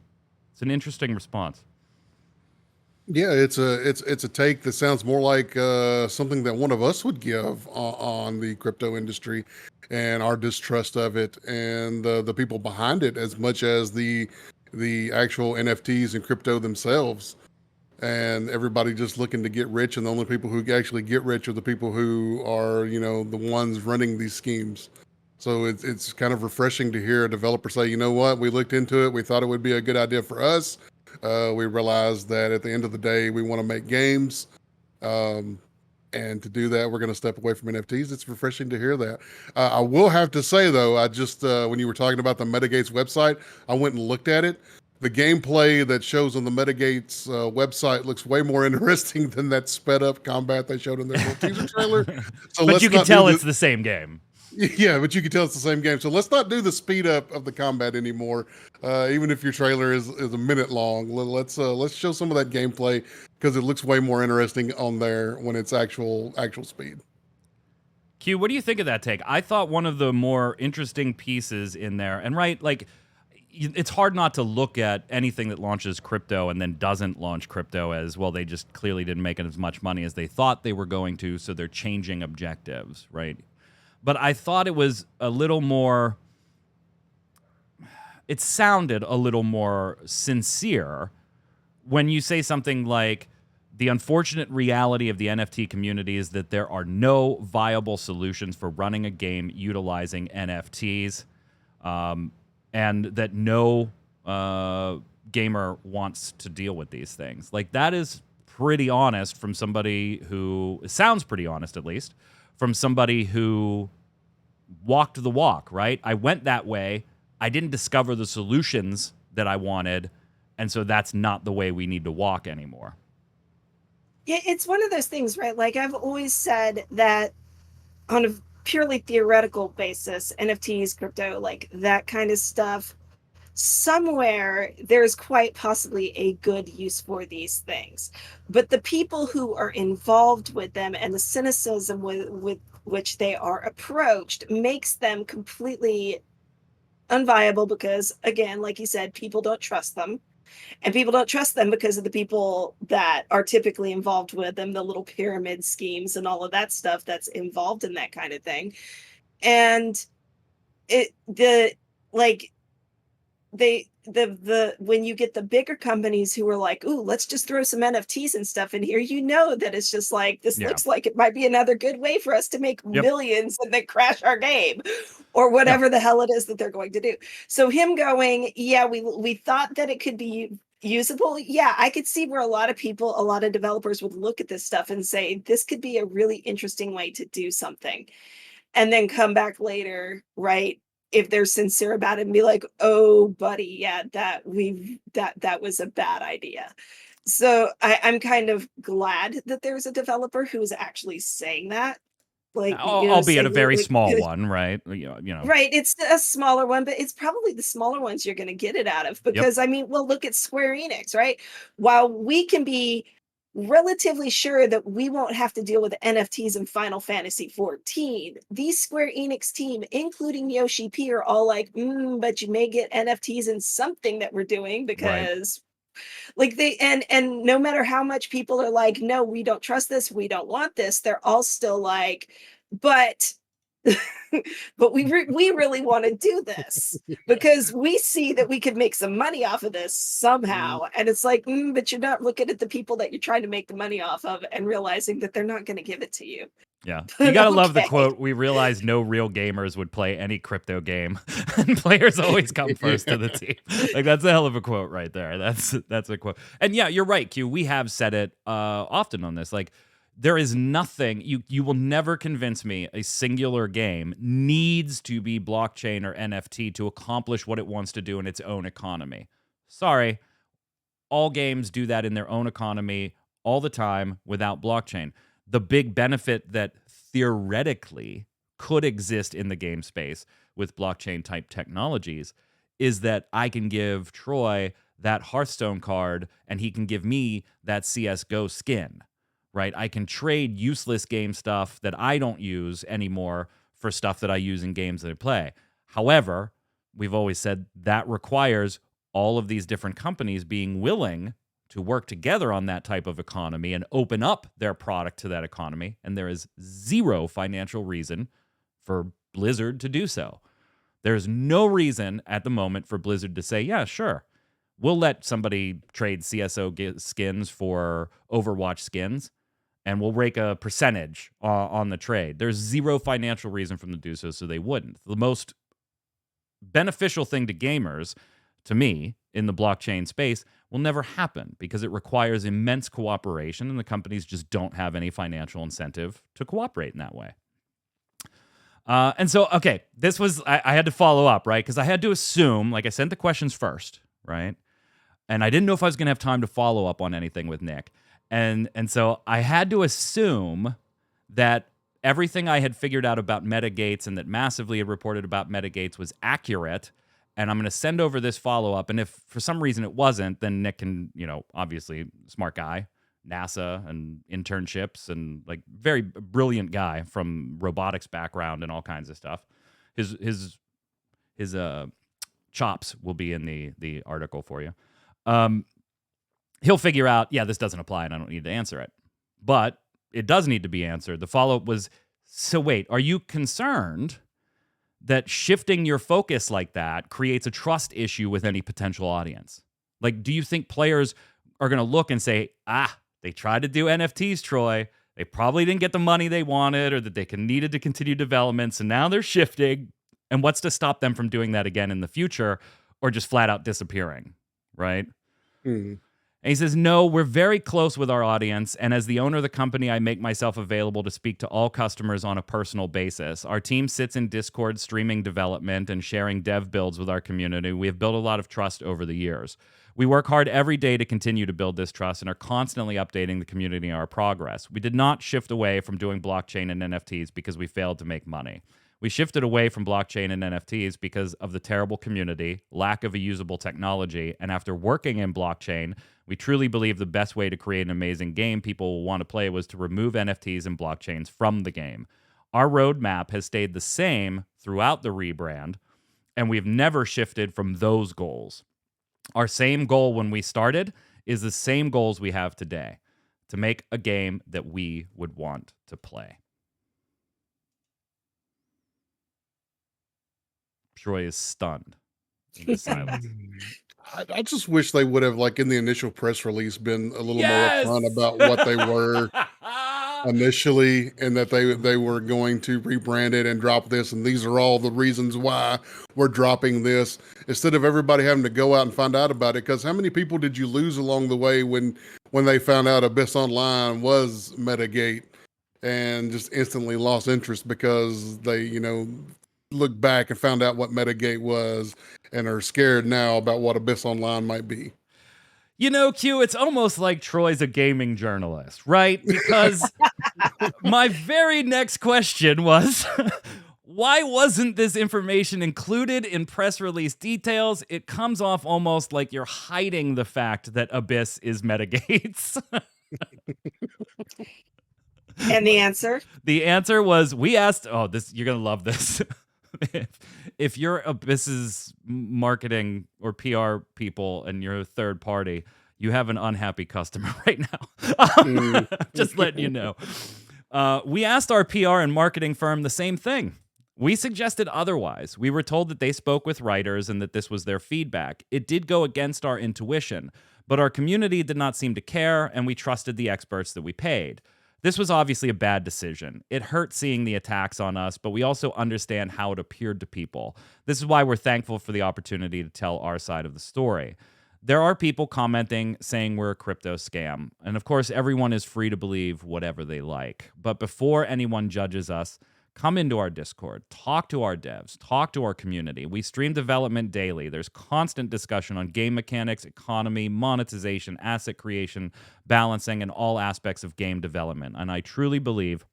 It's an interesting response. Yeah, it's a take that sounds more like something that one of us would give on the crypto industry and our distrust of it and the people behind it, as much as the actual NFTs and crypto themselves. And everybody just looking to get rich, and the only people who actually get rich are the people who are, the ones running these schemes. So it's kind of refreshing to hear a developer say, you know what, we looked into it, we thought it would be a good idea for us. We realized that at the end of the day, we want to make games. And to do that, we're going to step away from NFTs. It's refreshing to hear that. I will have to say, though, I just, when you were talking about the Metagates website, I went and looked at it. The gameplay that shows on the Metagates website looks way more interesting than that sped up combat they showed in their little teaser trailer. So but you can tell it's the same game. Yeah, but you can tell it's the same game. So let's not do the speed up of the combat anymore. Even if your trailer is a minute long, let's show some of that gameplay, because it looks way more interesting on there when it's actual speed. Q, what do you think of that take? I thought one of the more interesting pieces in there, and right, like, it's hard not to look at anything that launches crypto and then doesn't launch crypto as, well, they just clearly didn't make as much money as they thought they were going to, so they're changing objectives, right? But I thought it was a little more, it sounded a little more sincere when you say something like, the unfortunate reality of the NFT community is that there are no viable solutions for running a game utilizing NFTs. And that no gamer wants to deal with these things. Like, that is pretty honest from somebody who, it sounds pretty honest at least, from somebody who walked the walk, right? I went that way. I didn't discover the solutions that I wanted, and so that's not the way we need to walk anymore. Yeah, it's one of those things, right? Like, I've always said that on a purely theoretical basis, NFTs, crypto, like that kind of stuff, somewhere there's quite possibly a good use for these things. But the people who are involved with them and the cynicism with which they are approached makes them completely unviable because, again, like you said, people don't trust them. And people don't trust them because of the people that are typically involved with them, the little pyramid schemes and all of that stuff that's involved in that kind of thing. And when you get the bigger companies who are like, ooh, let's just throw some NFTs and stuff in here, you know that it's just like, this looks like it might be another good way for us to make millions and then crash our game or whatever the hell it is that they're going to do. So him going, yeah, we thought that it could be usable. Yeah, I could see where a lot of people, a lot of developers would look at this stuff and say, this could be a really interesting way to do something. And then come back later, right? If they're sincere about it and be like, oh, buddy, yeah, that was a bad idea. So I'm kind of glad that there's a developer who is actually saying that. Like, albeit a very small one, right? You know. Right, it's a smaller one, but it's probably the smaller ones you're going to get it out of because, I mean, well, look at Square Enix, right? While we can be relatively sure that we won't have to deal with NFTs in Final Fantasy 14. These Square Enix team, including Yoshi P, are all like, but you may get NFTs in something that we're doing because like and no matter how much people are like, no, we don't trust this, we don't want this, they're all still like, but but we really want to do this because we see that we could make some money off of this somehow. And it's like, but you're not looking at the people that you're trying to make the money off of and realizing that they're not going to give it to you. Yeah. You got to love the quote. We realized no real gamers would play any crypto game and players always come first to the team. Like, that's a hell of a quote right there. That's a quote. And yeah, you're right, Q. We have said it often on this. Like, there is nothing, you will never convince me a singular game needs to be blockchain or NFT to accomplish what it wants to do in its own economy. Sorry. All games do that in their own economy all the time without blockchain. The big benefit that theoretically could exist in the game space with blockchain type technologies is that I can give Troy that Hearthstone card and he can give me that CSGO skin. Right? I can trade useless game stuff that I don't use anymore for stuff that I use in games that I play. However, we've always said that requires all of these different companies being willing to work together on that type of economy and open up their product to that economy. And there is zero financial reason for Blizzard to do so. There's no reason at the moment for Blizzard to say, yeah, sure, we'll let somebody trade CSO skins for Overwatch skins. And we'll rake a percentage on the trade. There's zero financial reason for them to do so, so they wouldn't. The most beneficial thing to gamers, to me, in the blockchain space, will never happen because it requires immense cooperation, and the companies just don't have any financial incentive to cooperate in that way. And so, okay, this was, I had to follow up, right? Because I had to assume, like I sent the questions first, right? And I didn't know if I was going to have time to follow up on anything with Nick. And so I had to assume that everything I had figured out about metagates and that Massively had reported about metagates was accurate. And I'm going to send over this follow-up. And if for some reason it wasn't, then Nick can, obviously smart guy, NASA and internships and like very brilliant guy from robotics background and all kinds of stuff. His Chops will be in the article for you. He'll figure out, yeah, this doesn't apply and I don't need to answer it. But it does need to be answered. The follow-up was, so wait, are you concerned that shifting your focus like that creates a trust issue with any potential audience? Like, do you think players are going to look and say, they tried to do NFTs, Troy. They probably didn't get the money they wanted, or that they needed to continue development, so now they're shifting. And what's to stop them from doing that again in the future, or just flat out disappearing, right? Mm. And he says, no, we're very close with our audience, and as the owner of the company, I make myself available to speak to all customers on a personal basis. Our team sits in Discord streaming development and sharing dev builds with our community. We have built a lot of trust over the years. We work hard every day to continue to build this trust and are constantly updating the community on our progress. We did not shift away from doing blockchain and NFTs because we failed to make money. We shifted away from blockchain and NFTs because of the terrible community, lack of a usable technology, and after working in blockchain, we truly believe the best way to create an amazing game people will want to play was to remove NFTs and blockchains from the game. Our roadmap has stayed the same throughout the rebrand, and we've never shifted from those goals. Our same goal when we started is the same goals we have today, to make a game that we would want to play. Troy is stunned into silence. I just wish they would have, like in the initial press release, been a little Yes! more upfront about what they were initially, and that they were going to rebrand it and drop this, and these are all the reasons why we're dropping this, instead of everybody having to go out and find out about it. Because how many people did you lose along the way when they found out Abyss Online was Metagate and just instantly lost interest because they looked back and found out what Metagate was and are scared now about what Abyss Online might be? Q, it's almost like Troy's a gaming journalist, right? Because my very next question was, why wasn't this information included in press release details? It comes off almost like you're hiding the fact that Abyss is Metagates. And the answer? The answer was, we asked, you're going to love this. If you're Abyss's marketing or PR people and you're a third party, you have an unhappy customer right now. Just letting you know. We asked our PR and marketing firm the same thing. We suggested otherwise. We were told that they spoke with writers and that this was their feedback. It did go against our intuition, but our community did not seem to care, and we trusted the experts that we paid. This was obviously a bad decision. It hurt seeing the attacks on us, but we also understand how it appeared to people. This is why we're thankful for the opportunity to tell our side of the story. There are people commenting saying we're a crypto scam, and of course everyone is free to believe whatever they like. But before anyone judges us, come into our Discord, talk to our devs, talk to our community. We stream development daily. There's constant discussion on game mechanics, economy, monetization, asset creation, balancing, and all aspects of game development. And I truly believe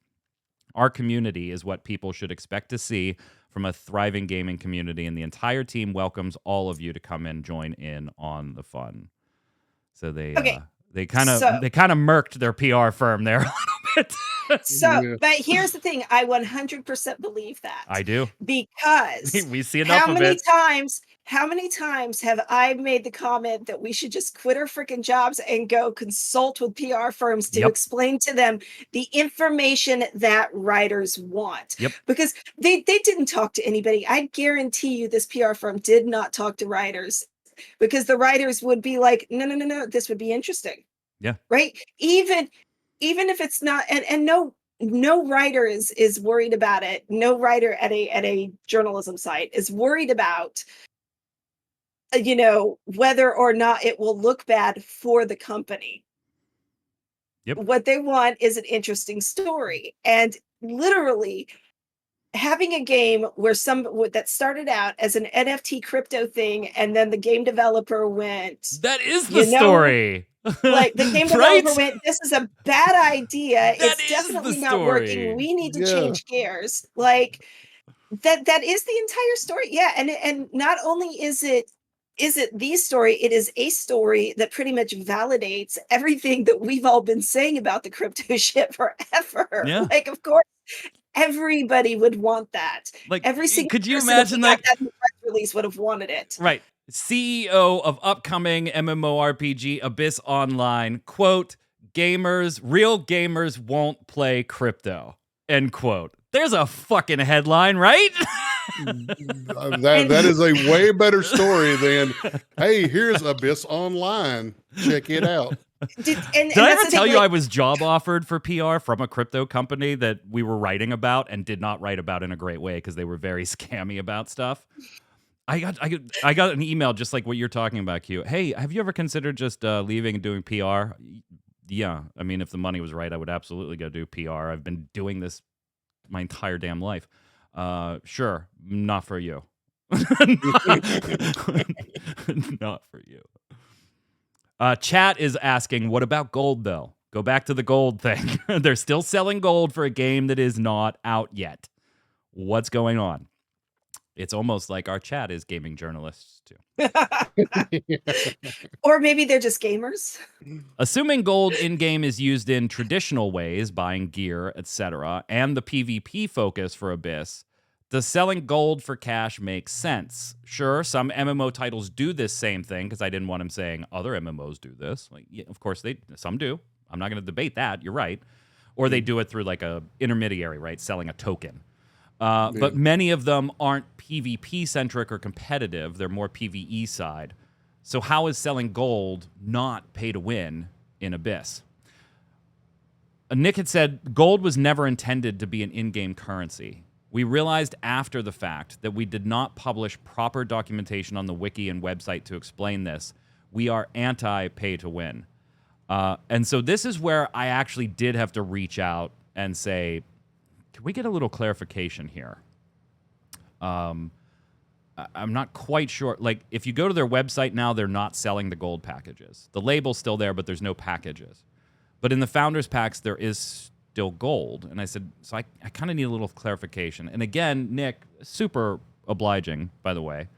our community is what people should expect to see from a thriving gaming community, and the entire team welcomes all of you to come and join in on the fun. So they kind of murked their PR firm there a little bit. But here's the thing, I 100% believe that. I do. Because we see enough of it. How many times have I made the comment that we should just quit our freaking jobs and go consult with PR firms to explain to them the information that writers want? Because they didn't talk to anybody. I guarantee you this PR firm did not talk to writers, because the writers would be like, no, this would be interesting. Yeah. Right? Even if it's not, and no writer is worried about it. No writer at a journalism site is worried about whether or not it will look bad for the company. What they want is an interesting story. And literally having a game where that started out as an NFT crypto thing, and then the game developer went, that is the story. Like the game developer went, this is a bad idea. It's is definitely the not working. We need to change gears. Like that is the entire story. Yeah. And not only is it the story, it is a story that pretty much validates everything that we've all been saying about the crypto shit forever. Yeah. Like, of course, Everybody would want that. Like, Every single could you person imagine, if we got like, that in the press release would have wanted it. right, CEO of upcoming MMORPG Abyss Online, quote, real gamers won't play crypto, end quote. There's a fucking headline, right? That is a way better story than, hey, here's Abyss Online. Check it out. Did I ever tell you I was job offered for PR from a crypto company that we were writing about and did not write about in a great way because they were very scammy about stuff? I got an email just like what you're talking about, Q. Hey, have you ever considered just leaving and doing PR? Yeah, I mean, if the money was right, I would absolutely go do PR. I've been doing this my entire damn life. Sure, not for you. Not for you. Chat is asking, what about gold, though? Go back to the gold thing. They're still selling gold for a game that is not out yet. What's going on? It's almost like our chat is gaming journalists, too. Or maybe they're just gamers. Assuming gold in-game is used in traditional ways, buying gear, etc., and the PvP focus for Abyss, does selling gold for cash make sense? Sure, some MMO titles do this same thing, because I didn't want him saying other MMOs do this. Like, yeah, of course, some do. I'm not going to debate that. You're right. Or they do it through like a intermediary, right, selling a token. But many of them aren't PvP-centric or competitive. They're more PvE side. So how is selling gold not pay to win in Abyss? Nick had said, gold was never intended to be an in-game currency. We realized after the fact that we did not publish proper documentation on the wiki and website to explain this. We are anti-pay to win. And so this is where I actually did have to reach out and say, can we get a little clarification here? I'm not quite sure. Like, if you go to their website now, they're not selling the gold packages. The label's still there, but there's no packages. But in the Founders Packs, there is still gold. And I said, so I kind of need a little clarification. And again, Nick, super obliging, by the way,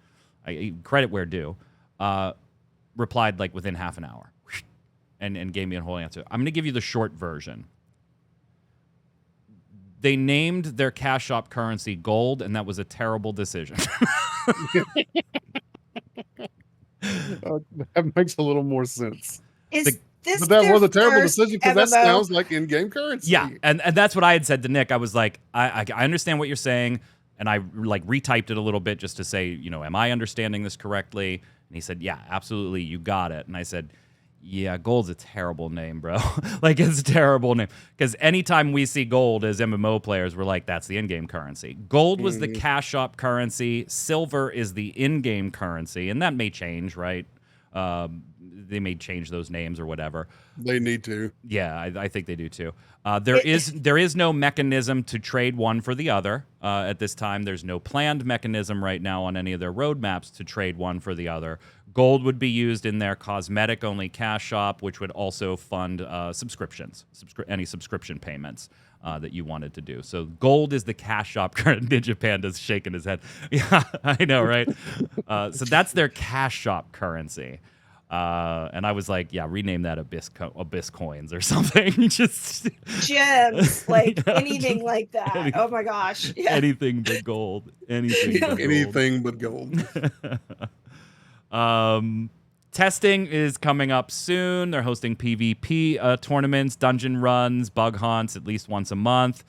credit where due, replied like within half an hour and gave me a whole answer. I'm going to give you the short version. They named their cash shop currency gold, and that was a terrible decision. That makes a little more sense. But that was a terrible decision because that sounds like in-game currency. Yeah, and that's what I had said to Nick. I was like, I understand what you're saying, and I like retyped it a little bit just to say, you know, am I understanding this correctly? And he said, yeah, absolutely, you got it. And I said, yeah, gold's a terrible name, bro. Like, it's a terrible name. Because anytime we see gold as MMO players, we're like, that's the in-game currency. Gold was the cash shop currency. Silver is the in-game currency. And that may change, right? They may change those names or whatever. They need to. Yeah, I think they do too. There is no mechanism to trade one for the other at this time. There's no planned mechanism right now on any of their roadmaps to trade one for the other. Gold would be used in their cosmetic-only cash shop, which would also fund subscriptions, any subscription payments that you wanted to do. So gold is the cash shop. Ninja Panda's shaking his head. Yeah, I know, right? So that's their cash shop currency. And I was like, yeah, rename that Abyss coins or something. Just gems, like anything like that. Oh my gosh. Yeah. Anything but gold. Anything but gold. Testing is coming up soon. They're hosting PvP tournaments, dungeon runs, bug hunts at least once a month.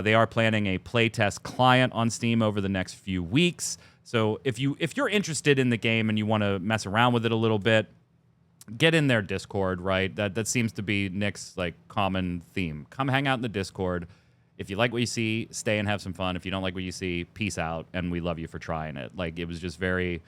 They are planning a playtest client on Steam over the next few weeks. So if you're interested in the game and you want to mess around with it a little bit, get in their Discord, right? That seems to be Nick's like common theme. Come hang out in the Discord. If you like what you see, stay and have some fun. If you don't like what you see, peace out, and we love you for trying it. Like, it was just very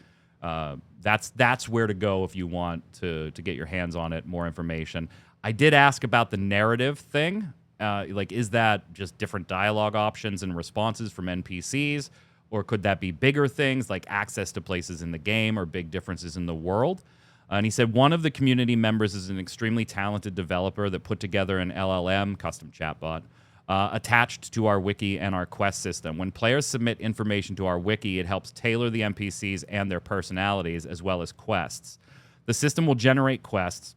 that's where to go if you want to get your hands on it, more information. I did ask about the narrative thing. Like, is that just different dialogue options and responses from NPCs? Or could that be bigger things like access to places in the game or big differences in the world? And he said one of the community members is an extremely talented developer that put together an LLM, custom chatbot, attached to our wiki and our quest system. When players submit information to our wiki, it helps tailor the NPCs and their personalities as well as quests. The system will generate quests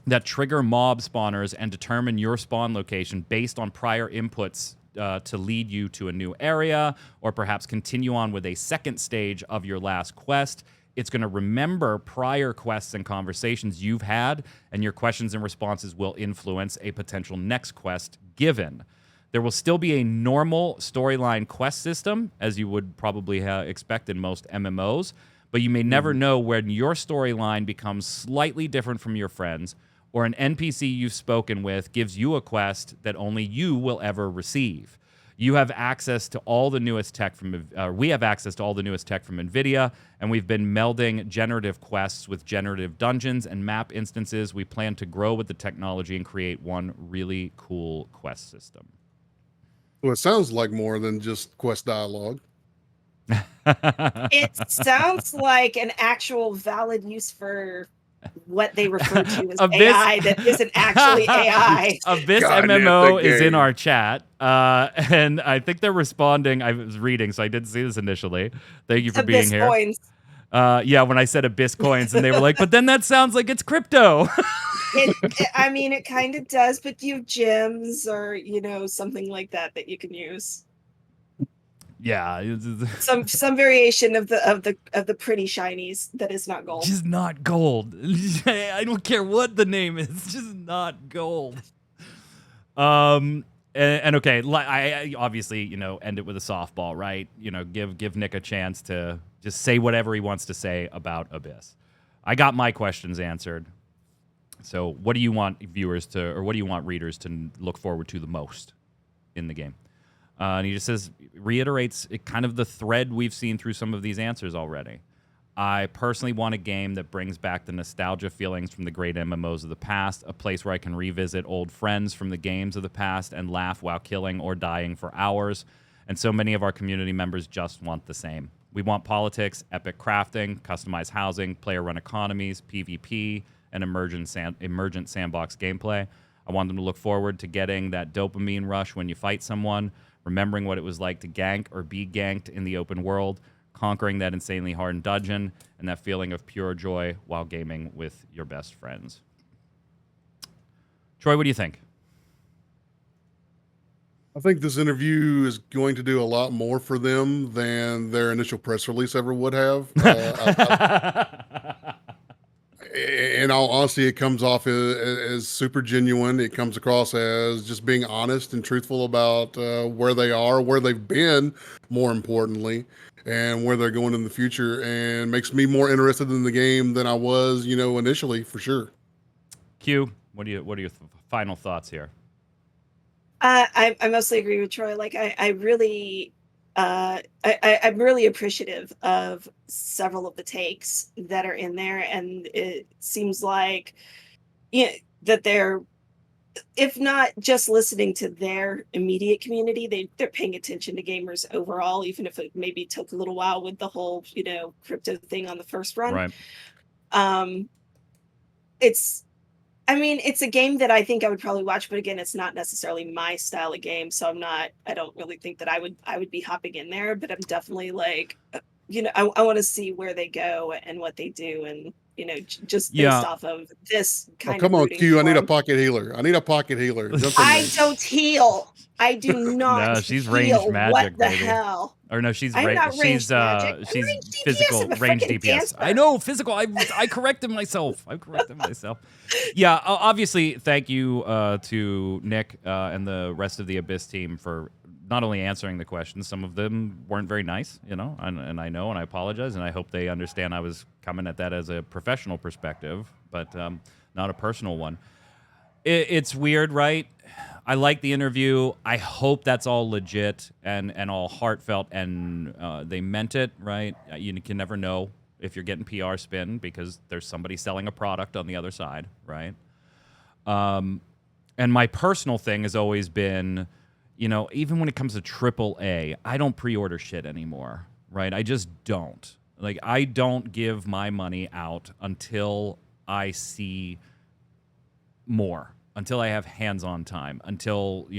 that trigger mob spawners and determine your spawn location based on prior inputs to lead you to a new area, or perhaps continue on with a second stage of your last quest. It's going to remember prior quests and conversations you've had, and your questions and responses will influence a potential next quest given. There will still be a normal storyline quest system, as you would probably expect in most MMOs, but you may never know when your storyline becomes slightly different from your friends, or an NPC you've spoken with gives you a quest that only you will ever receive. You have access to all the newest tech from, we have access to all the newest tech from NVIDIA, and we've been melding generative quests with generative dungeons and map instances. We plan to grow with the technology and create one really cool quest system. Well, it sounds like more than just quest dialogue. It sounds like an actual valid use for what they refer to as Abyss- AI that isn't actually AI. Abyss God, MMO it's a is in game. our chat, and I think they're responding. I was reading, so I didn't see this initially. Thank you for being Abyss here. coins. Yeah, when I said Abyss coins, and they were like, but then that sounds like it's crypto. I mean, it kind of does, but you have gems or something like that you can use. Yeah, Some variation of the pretty shinies that is not gold. just not gold. I don't care what the name is, it's just not gold. And okay, I obviously end it with a softball, right? Give Nick a chance to just say whatever he wants to say about Abyss. I got my questions answered. So, what do you want viewers to, or what do you want readers to look forward to the most in the game? And he just reiterates kind of the thread we've seen through some of these answers already. I personally want a game that brings back the nostalgia feelings from the great MMOs of the past, a place where I can revisit old friends from the games of the past and laugh while killing or dying for hours. And so many of our community members just want the same. We want politics, epic crafting, customized housing, player-run economies, PvP, and emergent sandbox gameplay. I want them to look forward to getting that dopamine rush when you fight someone, remembering what it was like to gank or be ganked in the open world, conquering that insanely hard dungeon, and that feeling of pure joy while gaming with your best friends. Troy, what do you think? I think this interview is going to do a lot more for them than their initial press release ever would have. In all honesty, it comes off as super genuine. It comes across as just being honest and truthful about where they are, where they've been, more importantly, and where they're going in the future, and makes me more interested in the game than I was, initially, for sure. Q, what are your final thoughts here? I mostly agree with Troy. Like I really I'm really appreciative of several of the takes that are in there, and it seems like that they're, if not just listening to their immediate community, they're paying attention to gamers overall, even if it maybe took a little while with the whole crypto thing on the first run. Right. It's a game that I think I would probably watch, but again, it's not necessarily my style of game, so I don't really think that I would be hopping in there, but I'm definitely like, I want to see where they go and what they do, and just based off of this kind of. Come on, Q! I need a form. pocket healer. Jump in I there. don't heal. I do not. No, she's heal. ranged magic, What the baby. hell? Or no, she's I'm not ranged magic. I'm she's ranged DPS. physical I'm a range freaking DPS. dancer. I know physical. I corrected myself. Yeah, obviously, thank you to Nick and the rest of the Abyss team for not only answering the questions. Some of them weren't very nice, and I know, and I apologize, and I hope they understand I was coming at that as a professional perspective, but not a personal one. It's weird, right? I like the interview. I hope that's all legit and all heartfelt, and they meant it, right? You can never know if you're getting PR spin because there's somebody selling a product on the other side, right? And my personal thing has always been, even when it comes to AAA, I don't pre-order shit anymore, right? I just don't. Like, I don't give my money out until I see more. Until I have hands-on time, until,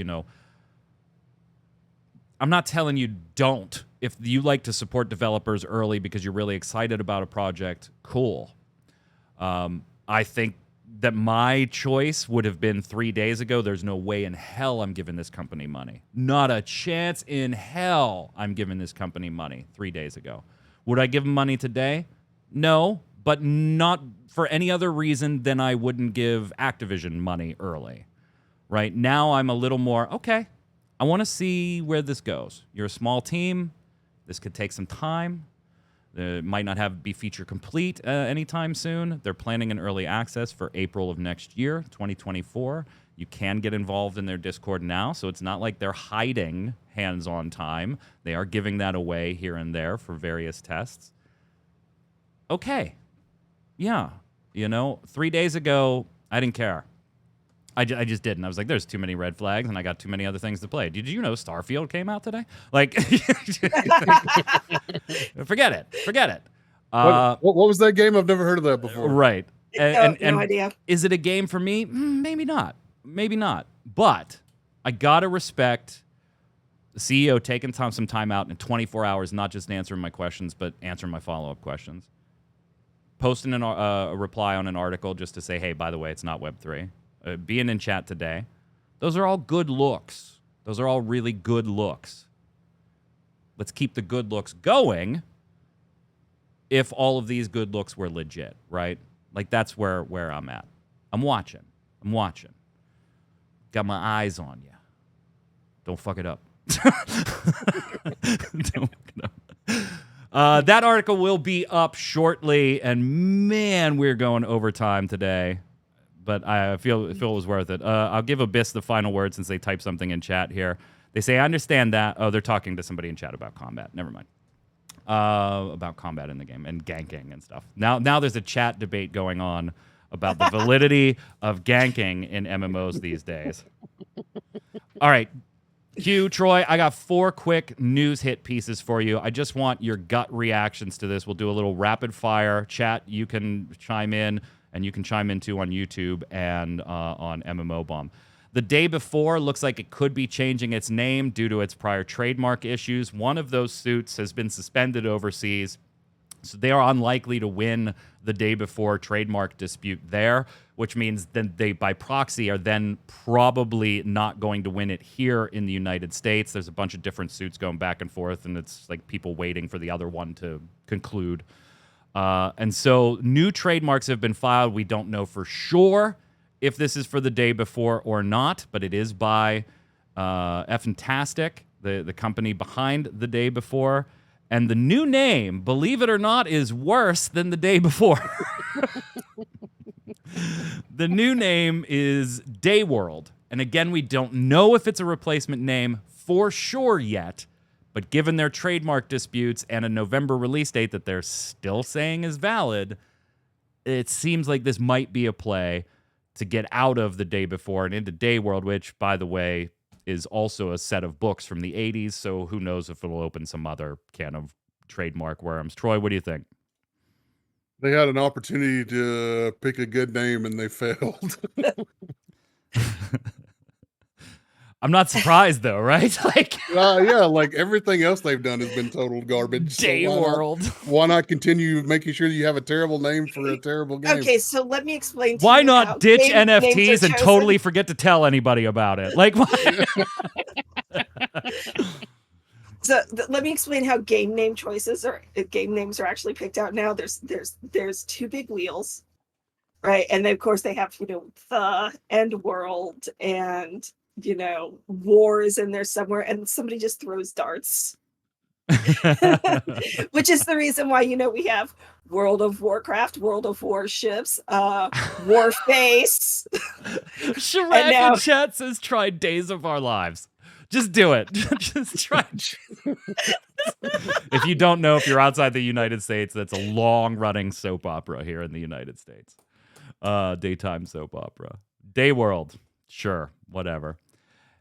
I'm not telling you don't. If you like to support developers early because you're really excited about a project, cool. I think that my choice would have been 3 days ago, there's no way in hell I'm giving this company money. Not a chance in hell I'm giving this company money 3 days ago. Would I give them money today? No, but not for any other reason than I wouldn't give Activision money early. Right now, I'm a little more, okay, I want to see where this goes. You're a small team. This could take some time. It might not be feature complete anytime soon. They're planning an early access for April of next year, 2024. You can get involved in their Discord now, so it's not like they're hiding hands-on time. They are giving that away here and there for various tests. Okay. Yeah. 3 days ago, I didn't care. I just didn't. I was like, there's too many red flags, and I got too many other things to play. Did you know Starfield came out today? Like, forget it. What was that game? I've never heard of that before. Right. No idea. Is it a game for me? Maybe not. But I got to respect the CEO taking some time out in 24 hours, not just answering my questions, but answering my follow-up questions. Posting a reply on an article just to say, hey, by the way, it's not Web3. Being in chat today. Those are all good looks. Those are all really good looks. Let's keep the good looks going if all of these good looks were legit, right? Like, that's where I'm at. I'm watching. Got my eyes on you. Don't fuck it up. Don't fuck it up. That article will be up shortly, and man, we're going overtime today. But I feel it was worth it. I'll give Abyss the final word since they typed something in chat here. They say, I understand that. Oh, they're talking to somebody in chat about combat. Never mind. About combat in the game and ganking and stuff. Now there's a chat debate going on about the validity of ganking in MMOs these days. All right. Hugh, Troy, I got 4 quick news hit pieces for you. I just want your gut reactions to this. We'll do a little rapid fire chat. You can chime in. And you can chime in, too, on YouTube and on MMOBomb. The day before looks like it could be changing its name due to its prior trademark issues. One of those suits has been suspended overseas, so they are unlikely to win the day before trademark dispute there, which means then they, by proxy, are then probably not going to win it here in the United States. There's a bunch of different suits going back and forth, and it's like people waiting for the other one to conclude. And so new trademarks have been filed. We don't know for sure if this is for the day before or not, but it is by Fantastic, the company behind the day before. And the new name, believe it or not, is worse than the day before. The new name is Dayworld. And again, we don't know if it's a replacement name for sure yet. But given their trademark disputes and a November release date that they're still saying is valid, it seems like this might be a play to get out of the day before and into Dayworld, which, by the way, is also a set of books from the 80s. So who knows if it'll open some other can of trademark worms. Troy, what do you think? They had an opportunity to pick a good name and they failed. I'm not surprised, though, right? Like, yeah, like everything else they've done has been total garbage. Dayworld. So why not continue making sure that you have a terrible name for a terrible game? Okay, so let me explain to why you not how ditch names are NFTs and chosen. totally forget to tell anybody about it? Like, what? So let me explain how game names are actually picked out now. There's 2 big wheels, right? And then, of course, they have, the and world and, war is in there somewhere, and somebody just throws darts. Which is the reason why, we have World of Warcraft, World of Warships, Warface. Shrek in chat says, try Days of Our Lives. Just do it. Just try. If you don't know, if you're outside the United States, that's a long-running soap opera here in the United States. Daytime soap opera. Dayworld. Sure. Whatever.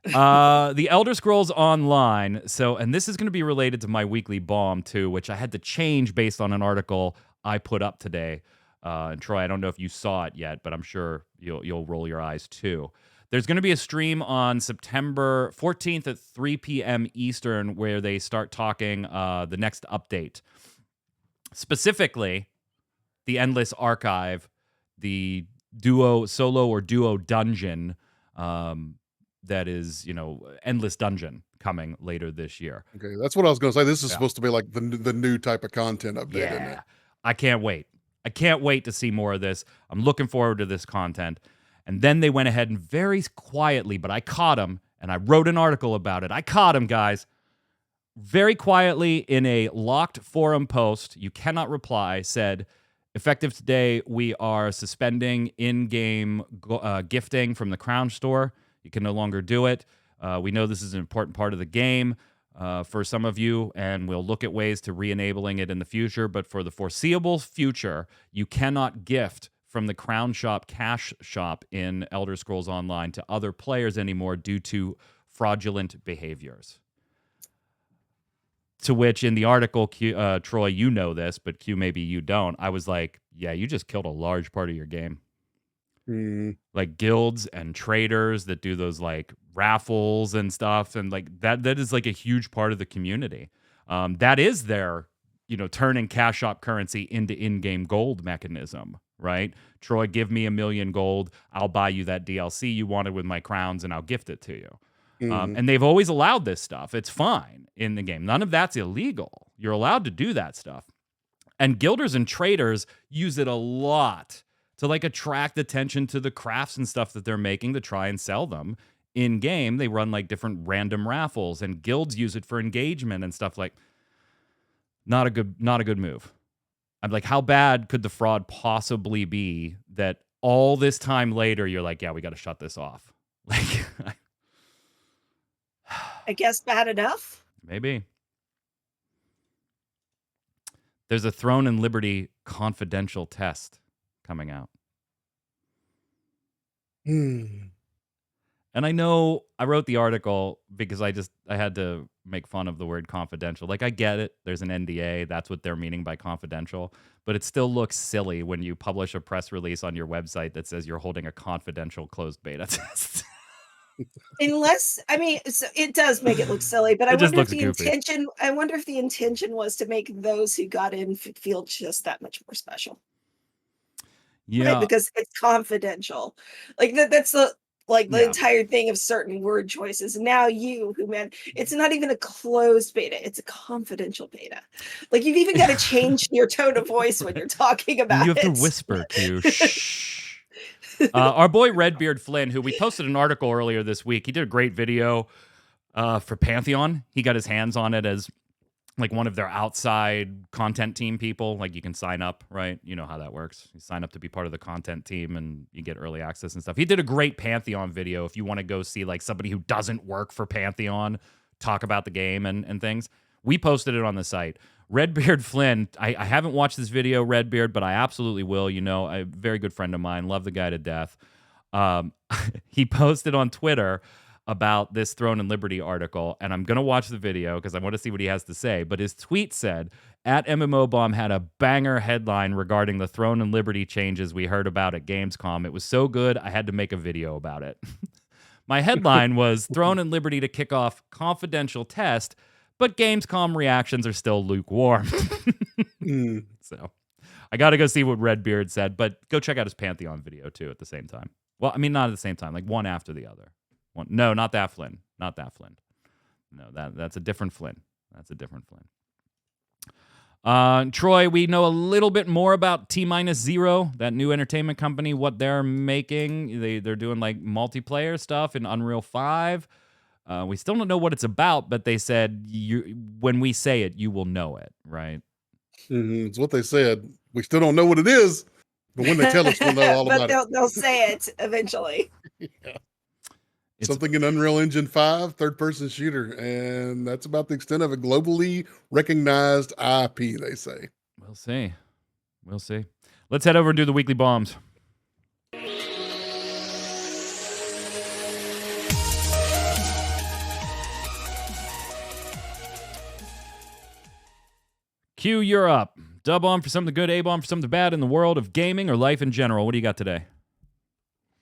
The Elder Scrolls Online. So, and this is going to be related to my weekly bomb too, which I had to change based on an article I put up today. And Troy, I don't know if you saw it yet, but I'm sure you'll roll your eyes too. There's going to be a stream on September 14th at 3 p.m. Eastern where they start talking the next update. Specifically, the Endless Archive, the solo or duo dungeon that is, endless dungeon coming later this year. Okay, that's what I was going to say. This is supposed to be like the new type of content update, isn't it? I can't wait. I can't wait to see more of this. I'm looking forward to this content. And then they went ahead and very quietly, but I caught them, and I wrote an article about it. I caught them, guys. Very quietly in a locked forum post, you cannot reply, said, effective today, we are suspending in-game gifting from the Crown Store. You can no longer do it. We know this is an important part of the game for some of you, and we'll look at ways to re-enabling it in the future. But for the foreseeable future, you cannot gift from the Crown Shop cash shop in Elder Scrolls Online to other players anymore due to fraudulent behaviors. To which in the article, Troy, you know this, but Q, maybe you don't. I was like, yeah, you just killed a large part of your game. Like guilds and traders that do those like raffles and stuff, and like that is like a huge part of the community. That is their, turning cash shop currency into in-game gold mechanism, right? Troy, give me 1 million gold. I'll buy you that DLC you wanted with my crowns, and I'll gift it to you. And they've always allowed this stuff. It's fine in the game. None of that's illegal. You're allowed to do that stuff. And guilders and traders use it a lot to like attract attention to the crafts and stuff that they're making to try and sell them in game. They run like different random raffles, and guilds use it for engagement and stuff. Like, not a good move. I'm like, how bad could the fraud possibly be that all this time later you're like, yeah, we got to shut this off? Like, I guess bad enough. Maybe. There's a Throne and Liberty confidential test coming out. And I know I wrote the article because I had to make fun of the word confidential. Like, I get it. There's an NDA. That's what they're meaning by confidential. But it still looks silly when you publish a press release on your website that says you're holding a confidential closed beta test. Unless, so it does make it look silly, but I wonder if the intention was to make those who got in feel just that much more special. Yeah. Right? Because it's confidential. Like that's the entire thing of certain word choices. Now it's not even a closed beta, it's a confidential beta. Like, you've even got to change your tone of voice when you're talking about it. You have to whisper to shh. Our boy Redbeard Flynn, who we posted an article earlier this week, he did a great video for Pantheon. He got his hands on it as like one of their outside content team people. Like, you can sign up, right? You know how that works. You sign up to be part of the content team and you get early access and stuff. He did a great Pantheon video if you want to go see like somebody who doesn't work for Pantheon talk about the game and things. We posted it on the site. Redbeard Flynn, I haven't watched this video, Redbeard, but I absolutely will. A very good friend of mine. Love the guy to death. He posted on Twitter about this Throne and Liberty article, and I'm going to watch the video because I want to see what he has to say. But his tweet said, @MMOBomb had a banger headline regarding the Throne and Liberty changes we heard about at Gamescom. It was so good, I had to make a video about it. My headline was, Throne and Liberty to kick off confidential test, but Gamescom reactions are still lukewarm. So I got to go see what Redbeard said, but go check out his Pantheon video too at the same time. Well, not at the same time, like one after the other. No, not that Flynn. Not that Flynn. No, that's a different Flynn. That's a different Flynn. Troy, we know a little bit more about T-0, that new entertainment company, what they're making. They're doing like multiplayer stuff in Unreal 5. We still don't know what it's about, but they said when we say it, you will know it, right? It's what they said. We still don't know what it is, but when they tell us, we'll know all about it. They'll say it eventually. Yeah. Something in Unreal Engine 5, third-person shooter, and that's about the extent of a globally recognized IP, they say. We'll see. We'll see. Let's head over and do the weekly bombs. Q, you're up. Dub bomb for some of the good, A bomb for some of the bad in the world of gaming or life in general. What do you got today?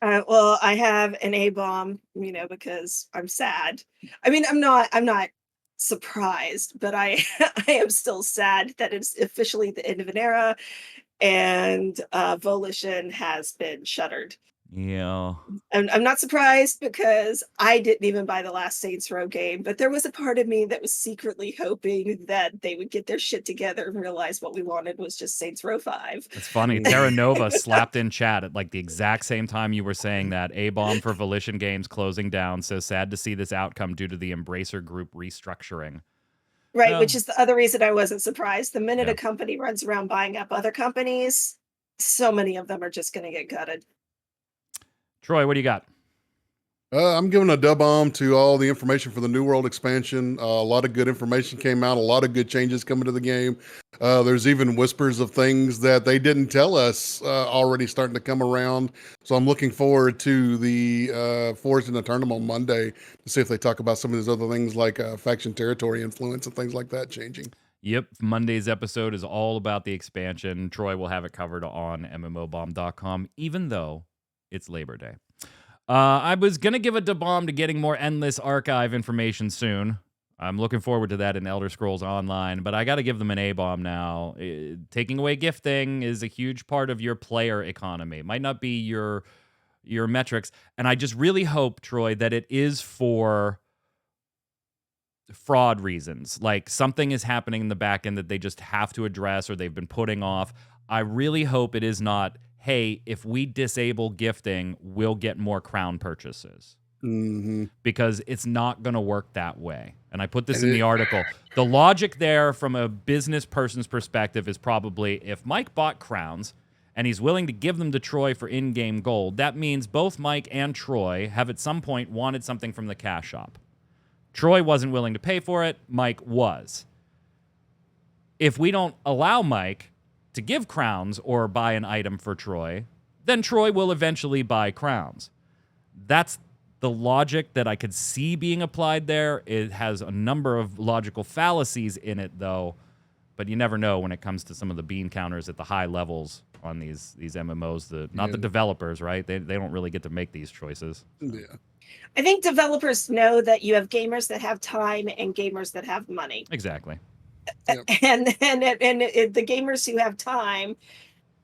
Well, I have an A-bomb, because I'm sad. I'm not surprised, but I am still sad that it's officially the end of an era. and Volition has been shuttered. Yeah. I'm not surprised because I didn't even buy the last Saints Row game, but there was a part of me that was secretly hoping that they would get their shit together and realize what we wanted was just Saints Row 5. It's funny. Terra Nova slapped in chat at like the exact same time you were saying that. A-bomb for Volition Games closing down. So sad to see this outcome due to the Embracer Group restructuring. Right, Well, which is the other reason I wasn't surprised. The minute Yeah. a company runs around buying up other companies, so many of them are just going to get gutted. Troy, what do you got? I'm giving a dub bomb to all the information for the New World expansion. A lot of good information came out, a lot of good changes coming to the game. There's even whispers of things that they didn't tell us already starting to come around. So I'm looking forward to the Forged in Eternum on Monday to see if they talk about some of these other things like faction territory influence and things like that changing. Yep, Monday's episode is all about the expansion. Troy will have it covered on MMOBomb.com, even though it's Labor Day. I was going to give a da-bomb to getting more Endless Archive information soon. I'm looking forward to that in Elder Scrolls Online, but I got to give them an A-bomb now. Taking away gifting is a huge part of your player economy. It might not be your metrics, and I just really hope, Troy, that it is for fraud reasons. Like something is happening in the back end that they just have to address or they've been putting off. I really hope it is not, hey, if we disable gifting, we'll get more crown purchases. Mm-hmm. Because it's not going to work that way. And I put this in the article. The logic there from a business person's perspective is probably if Mike bought crowns and he's willing to give them to Troy for in-game gold, that means both Mike and Troy have at some point wanted something from the cash shop. Troy wasn't willing to pay for it. Mike was. If we don't allow Mike to give crowns or buy an item for Troy, then Troy will eventually buy crowns. That's the logic that I could see being applied there. It has a number of logical fallacies in it, though, but you never know when it comes to some of the bean counters at the high levels on these MMOs. The developers, right? They don't really get to make these choices. Yeah. I think developers know that you have gamers that have time and gamers that have money. Exactly. Yep. And the gamers who have time,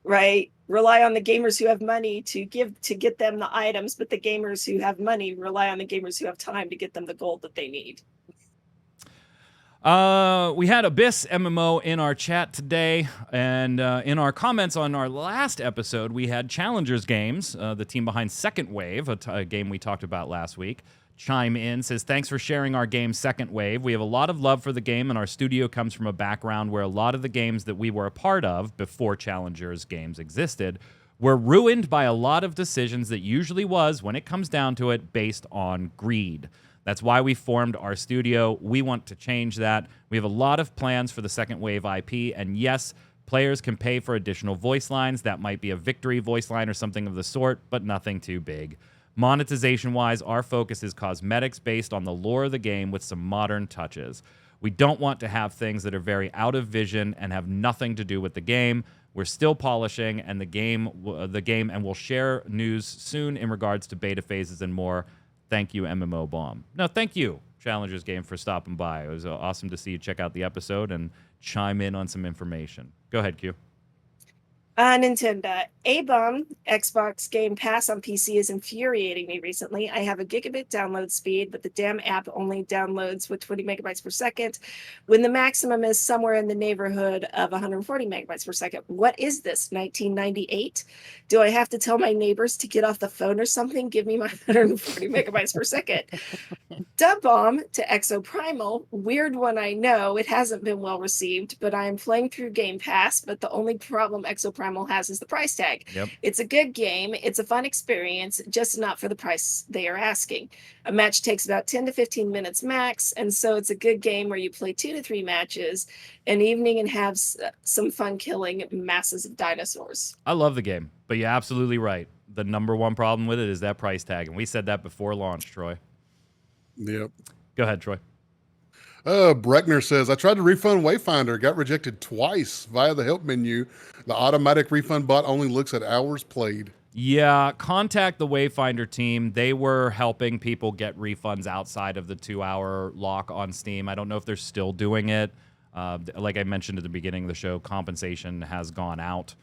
right, rely on the gamers who have money to get them the items, but the gamers who have money rely on the gamers who have time to get them the gold that they need. We had Abyss MMO in our chat today, and in our comments on our last episode, we had Challengers Games, the team behind Second Wave, a game we talked about last week, chime in, says, thanks for sharing our game Second Wave. We have a lot of love for the game, and our studio comes from a background where a lot of the games that we were a part of before Challengers Games existed were ruined by a lot of decisions that usually was, when it comes down to it, based on greed. That's why we formed our studio. We want to change that. We have a lot of plans for the Second Wave IP, and yes, players can pay for additional voice lines. That might be a victory voice line or something of the sort, but nothing too big. Monetization-wise, our focus is cosmetics based on the lore of the game with some modern touches. We don't want to have things that are very out of vision and have nothing to do with the game. We're still polishing and the game, and we'll share news soon in regards to beta phases and more. Thank you, MMOBomb. No, thank you, Challengers Game, for stopping by. It was awesome to see you check out the episode and chime in on some information. Go ahead, Q. Nintendo. A-bomb, Xbox Game Pass on PC is infuriating me recently. I have a gigabit download speed, but the damn app only downloads with 20 megabytes per second when the maximum is somewhere in the neighborhood of 140 megabytes per second. What is this, 1998? Do I have to tell my neighbors to get off the phone or something? Give me my 140 megabytes per second. Dub bomb to Exoprimal. Weird one, I know. It hasn't been well received, but I am playing through Game Pass, but the only problem Exoprimal has is the price tag. Yep. It's a good game. It's a fun experience, just not for the price they are asking. A match takes about 10 to 15 minutes max, and so it's a good game where you play 2 to 3 matches an evening and have some fun killing masses of dinosaurs. I love the game, but you're absolutely right. The number one problem with it is that price tag, and we said that before launch, Troy. Yep. Go ahead, Troy. Breckner says, I tried to refund Wayfinder, got rejected twice via the help menu. The automatic refund bot only looks at hours played. Yeah, contact the Wayfinder team. They were helping people get refunds outside of the 2-hour lock on Steam. I don't know if they're still doing it. Like I mentioned at the beginning of the show, compensation has gone out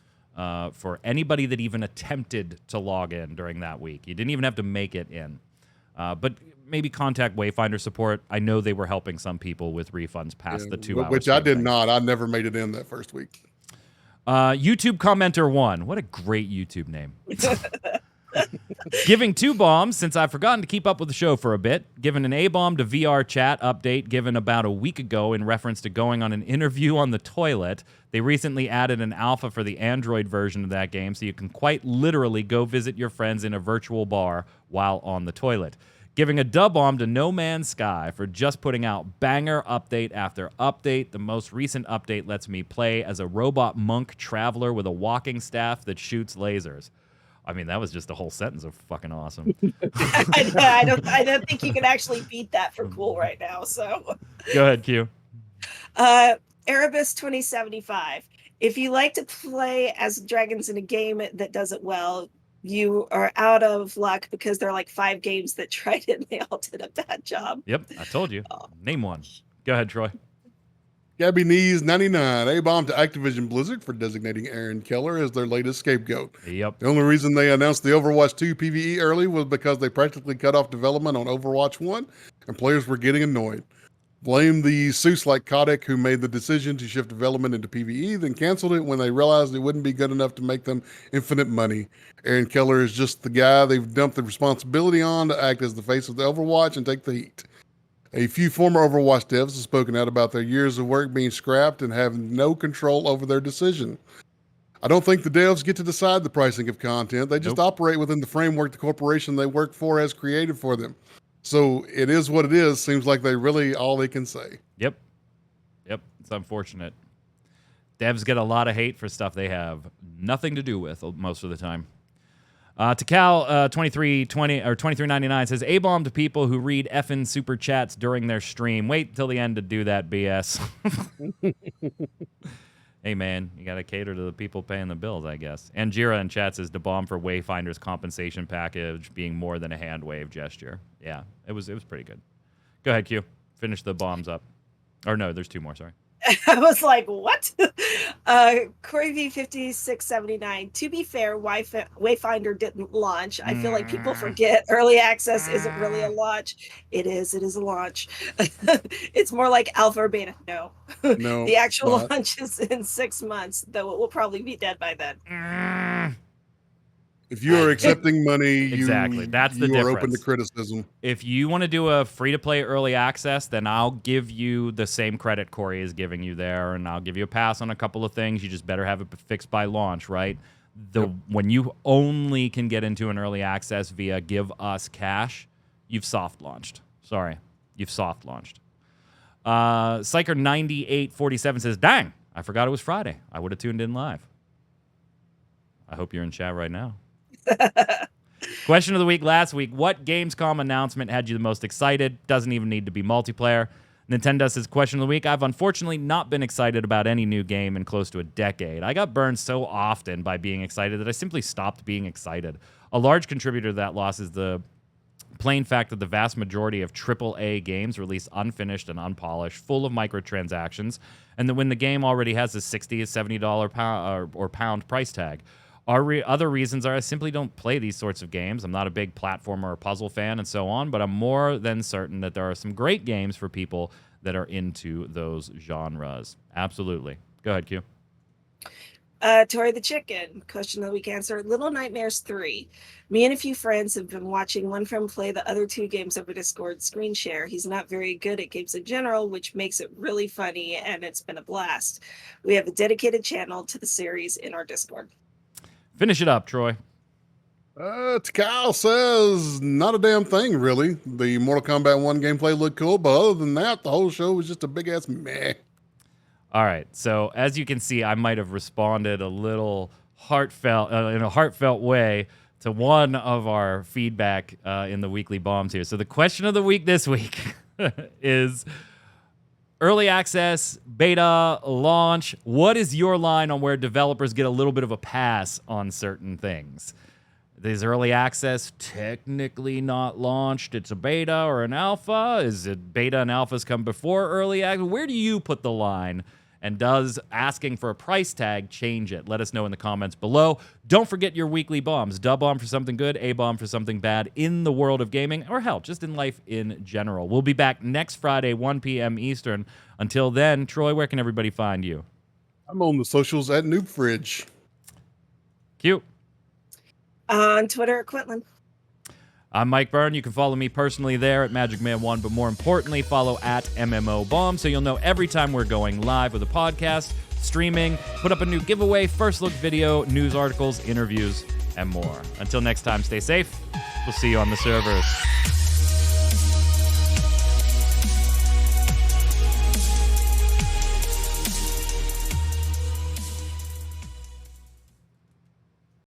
for anybody that even attempted to log in during that week. You didn't even have to make it in. But maybe contact Wayfinder support. I know they were helping some people with refunds past the 2 hours. Which I did not. I never made it in that first week. YouTube Commenter 1. What a great YouTube name. Giving 2 bombs since I've forgotten to keep up with the show for a bit. Given an A-bomb to VR chat update given about a week ago in reference to going on an interview on the toilet. They recently added an alpha for the Android version of that game so you can quite literally go visit your friends in a virtual bar while on the toilet. Giving a dub bomb to No Man's Sky for just putting out banger update after update. The most recent update lets me play as a robot monk traveler with a walking staff that shoots lasers. I mean, that was just a whole sentence of fucking awesome. I don't think you can actually beat that for cool right now. So go ahead, Q. Erebus 2075. If you like to play as dragons in a game that does it well, you are out of luck because there are like 5 games that tried it and they all did a bad job. Yep, I told you. Name one. Go ahead, Troy. Gabby Knees 99, A-bomb to Activision Blizzard for designating Aaron Keller as their latest scapegoat. Yep. The only reason they announced the Overwatch 2 PvE early was because they practically cut off development on Overwatch 1 and players were getting annoyed. Blame the Seuss like Kotick who made the decision to shift development into PvE, then canceled it when they realized it wouldn't be good enough to make them infinite money. Aaron Keller is just the guy they've dumped the responsibility on to act as the face of the Overwatch and take the heat. A few former Overwatch devs have spoken out about their years of work being scrapped and having no control over their decision. I don't think the devs get to decide the pricing of content. They just operate within the framework the corporation they work for has created for them. So it is what it is. Seems like they really all they can say. Yep. It's unfortunate. Devs get a lot of hate for stuff they have nothing to do with most of the time. To Cal 2320 or 2399 says A-bomb to people who read effing super chats during their stream. Wait till the end to do that BS. Hey man, you gotta cater to the people paying the bills, I guess. And Jira in chat says the bomb for Wayfinder's compensation package being more than a hand wave gesture. Yeah, it was pretty good. Go ahead, Q. Finish the bombs up. Or no, there's 2 more. Sorry. I was like, what? Corey V5679. To be fair, Wayfinder didn't launch. I feel like people forget early access isn't really a launch. It is a launch. It's more like alpha or beta. No. The actual launch is in 6 months, though it will probably be dead by then. If you are accepting money, exactly. That's the you difference. are open to criticism. If you want to do a free-to-play early access, then I'll give you the same credit Corey is giving you there, and I'll give you a pass on a couple of things. You just better have it fixed by launch, right? When you only can get into an early access via give us cash, you've soft launched. Sorry, you've soft launched. Psycher9847 says, dang, I forgot it was Friday. I would have tuned in live. I hope you're in chat right now. Question of the week last week. What Gamescom announcement had you the most excited? Doesn't even need to be multiplayer. Nintendo says, question of the week. I've unfortunately not been excited about any new game in close to a decade. I got burned so often by being excited that I simply stopped being excited. A large contributor to that loss is the plain fact that the vast majority of AAA games release unfinished and unpolished, full of microtransactions, and that when the game already has a $60 $70 pound price tag. Other reasons are I simply don't play these sorts of games. I'm not a big platformer or puzzle fan and so on, but I'm more than certain that there are some great games for people that are into those genres. Absolutely. Go ahead, Q. Tori the Chicken. Question of the week answer. Little Nightmares 3. Me and a few friends have been watching one friend play the other 2 games over Discord screen share. He's not very good at games in general, which makes it really funny, and it's been a blast. We have a dedicated channel to the series in our Discord. Finish it up, Troy. Takal says, not a damn thing, really. The Mortal Kombat 1 gameplay looked cool, but other than that, the whole show was just a big-ass meh. All right, so as you can see, I might have responded a little heartfelt, in a heartfelt way to one of our feedback in the weekly bombs here. So the question of the week this week is early access, beta, launch. What is your line on where developers get a little bit of a pass on certain things? Is early access technically not launched? It's a beta or an alpha? Is it beta and alphas come before early access? Where do you put the line? And does asking for a price tag change it? Let us know in the comments below. Don't forget your weekly bombs. Bomb for something good, A-bomb for something bad in the world of gaming, or hell, just in life in general. We'll be back next Friday, 1 p.m. Eastern. Until then, Troy, where can everybody find you? I'm on the socials at Noob Fridge. Cute. On Twitter, Quinlan. I'm Mike Byrne. You can follow me personally there at magicman1, but more importantly, follow at MMOBomb so you'll know every time we're going live with a podcast, streaming, put up a new giveaway, first look video, news articles, interviews, and more. Until next time, stay safe. We'll see you on the servers.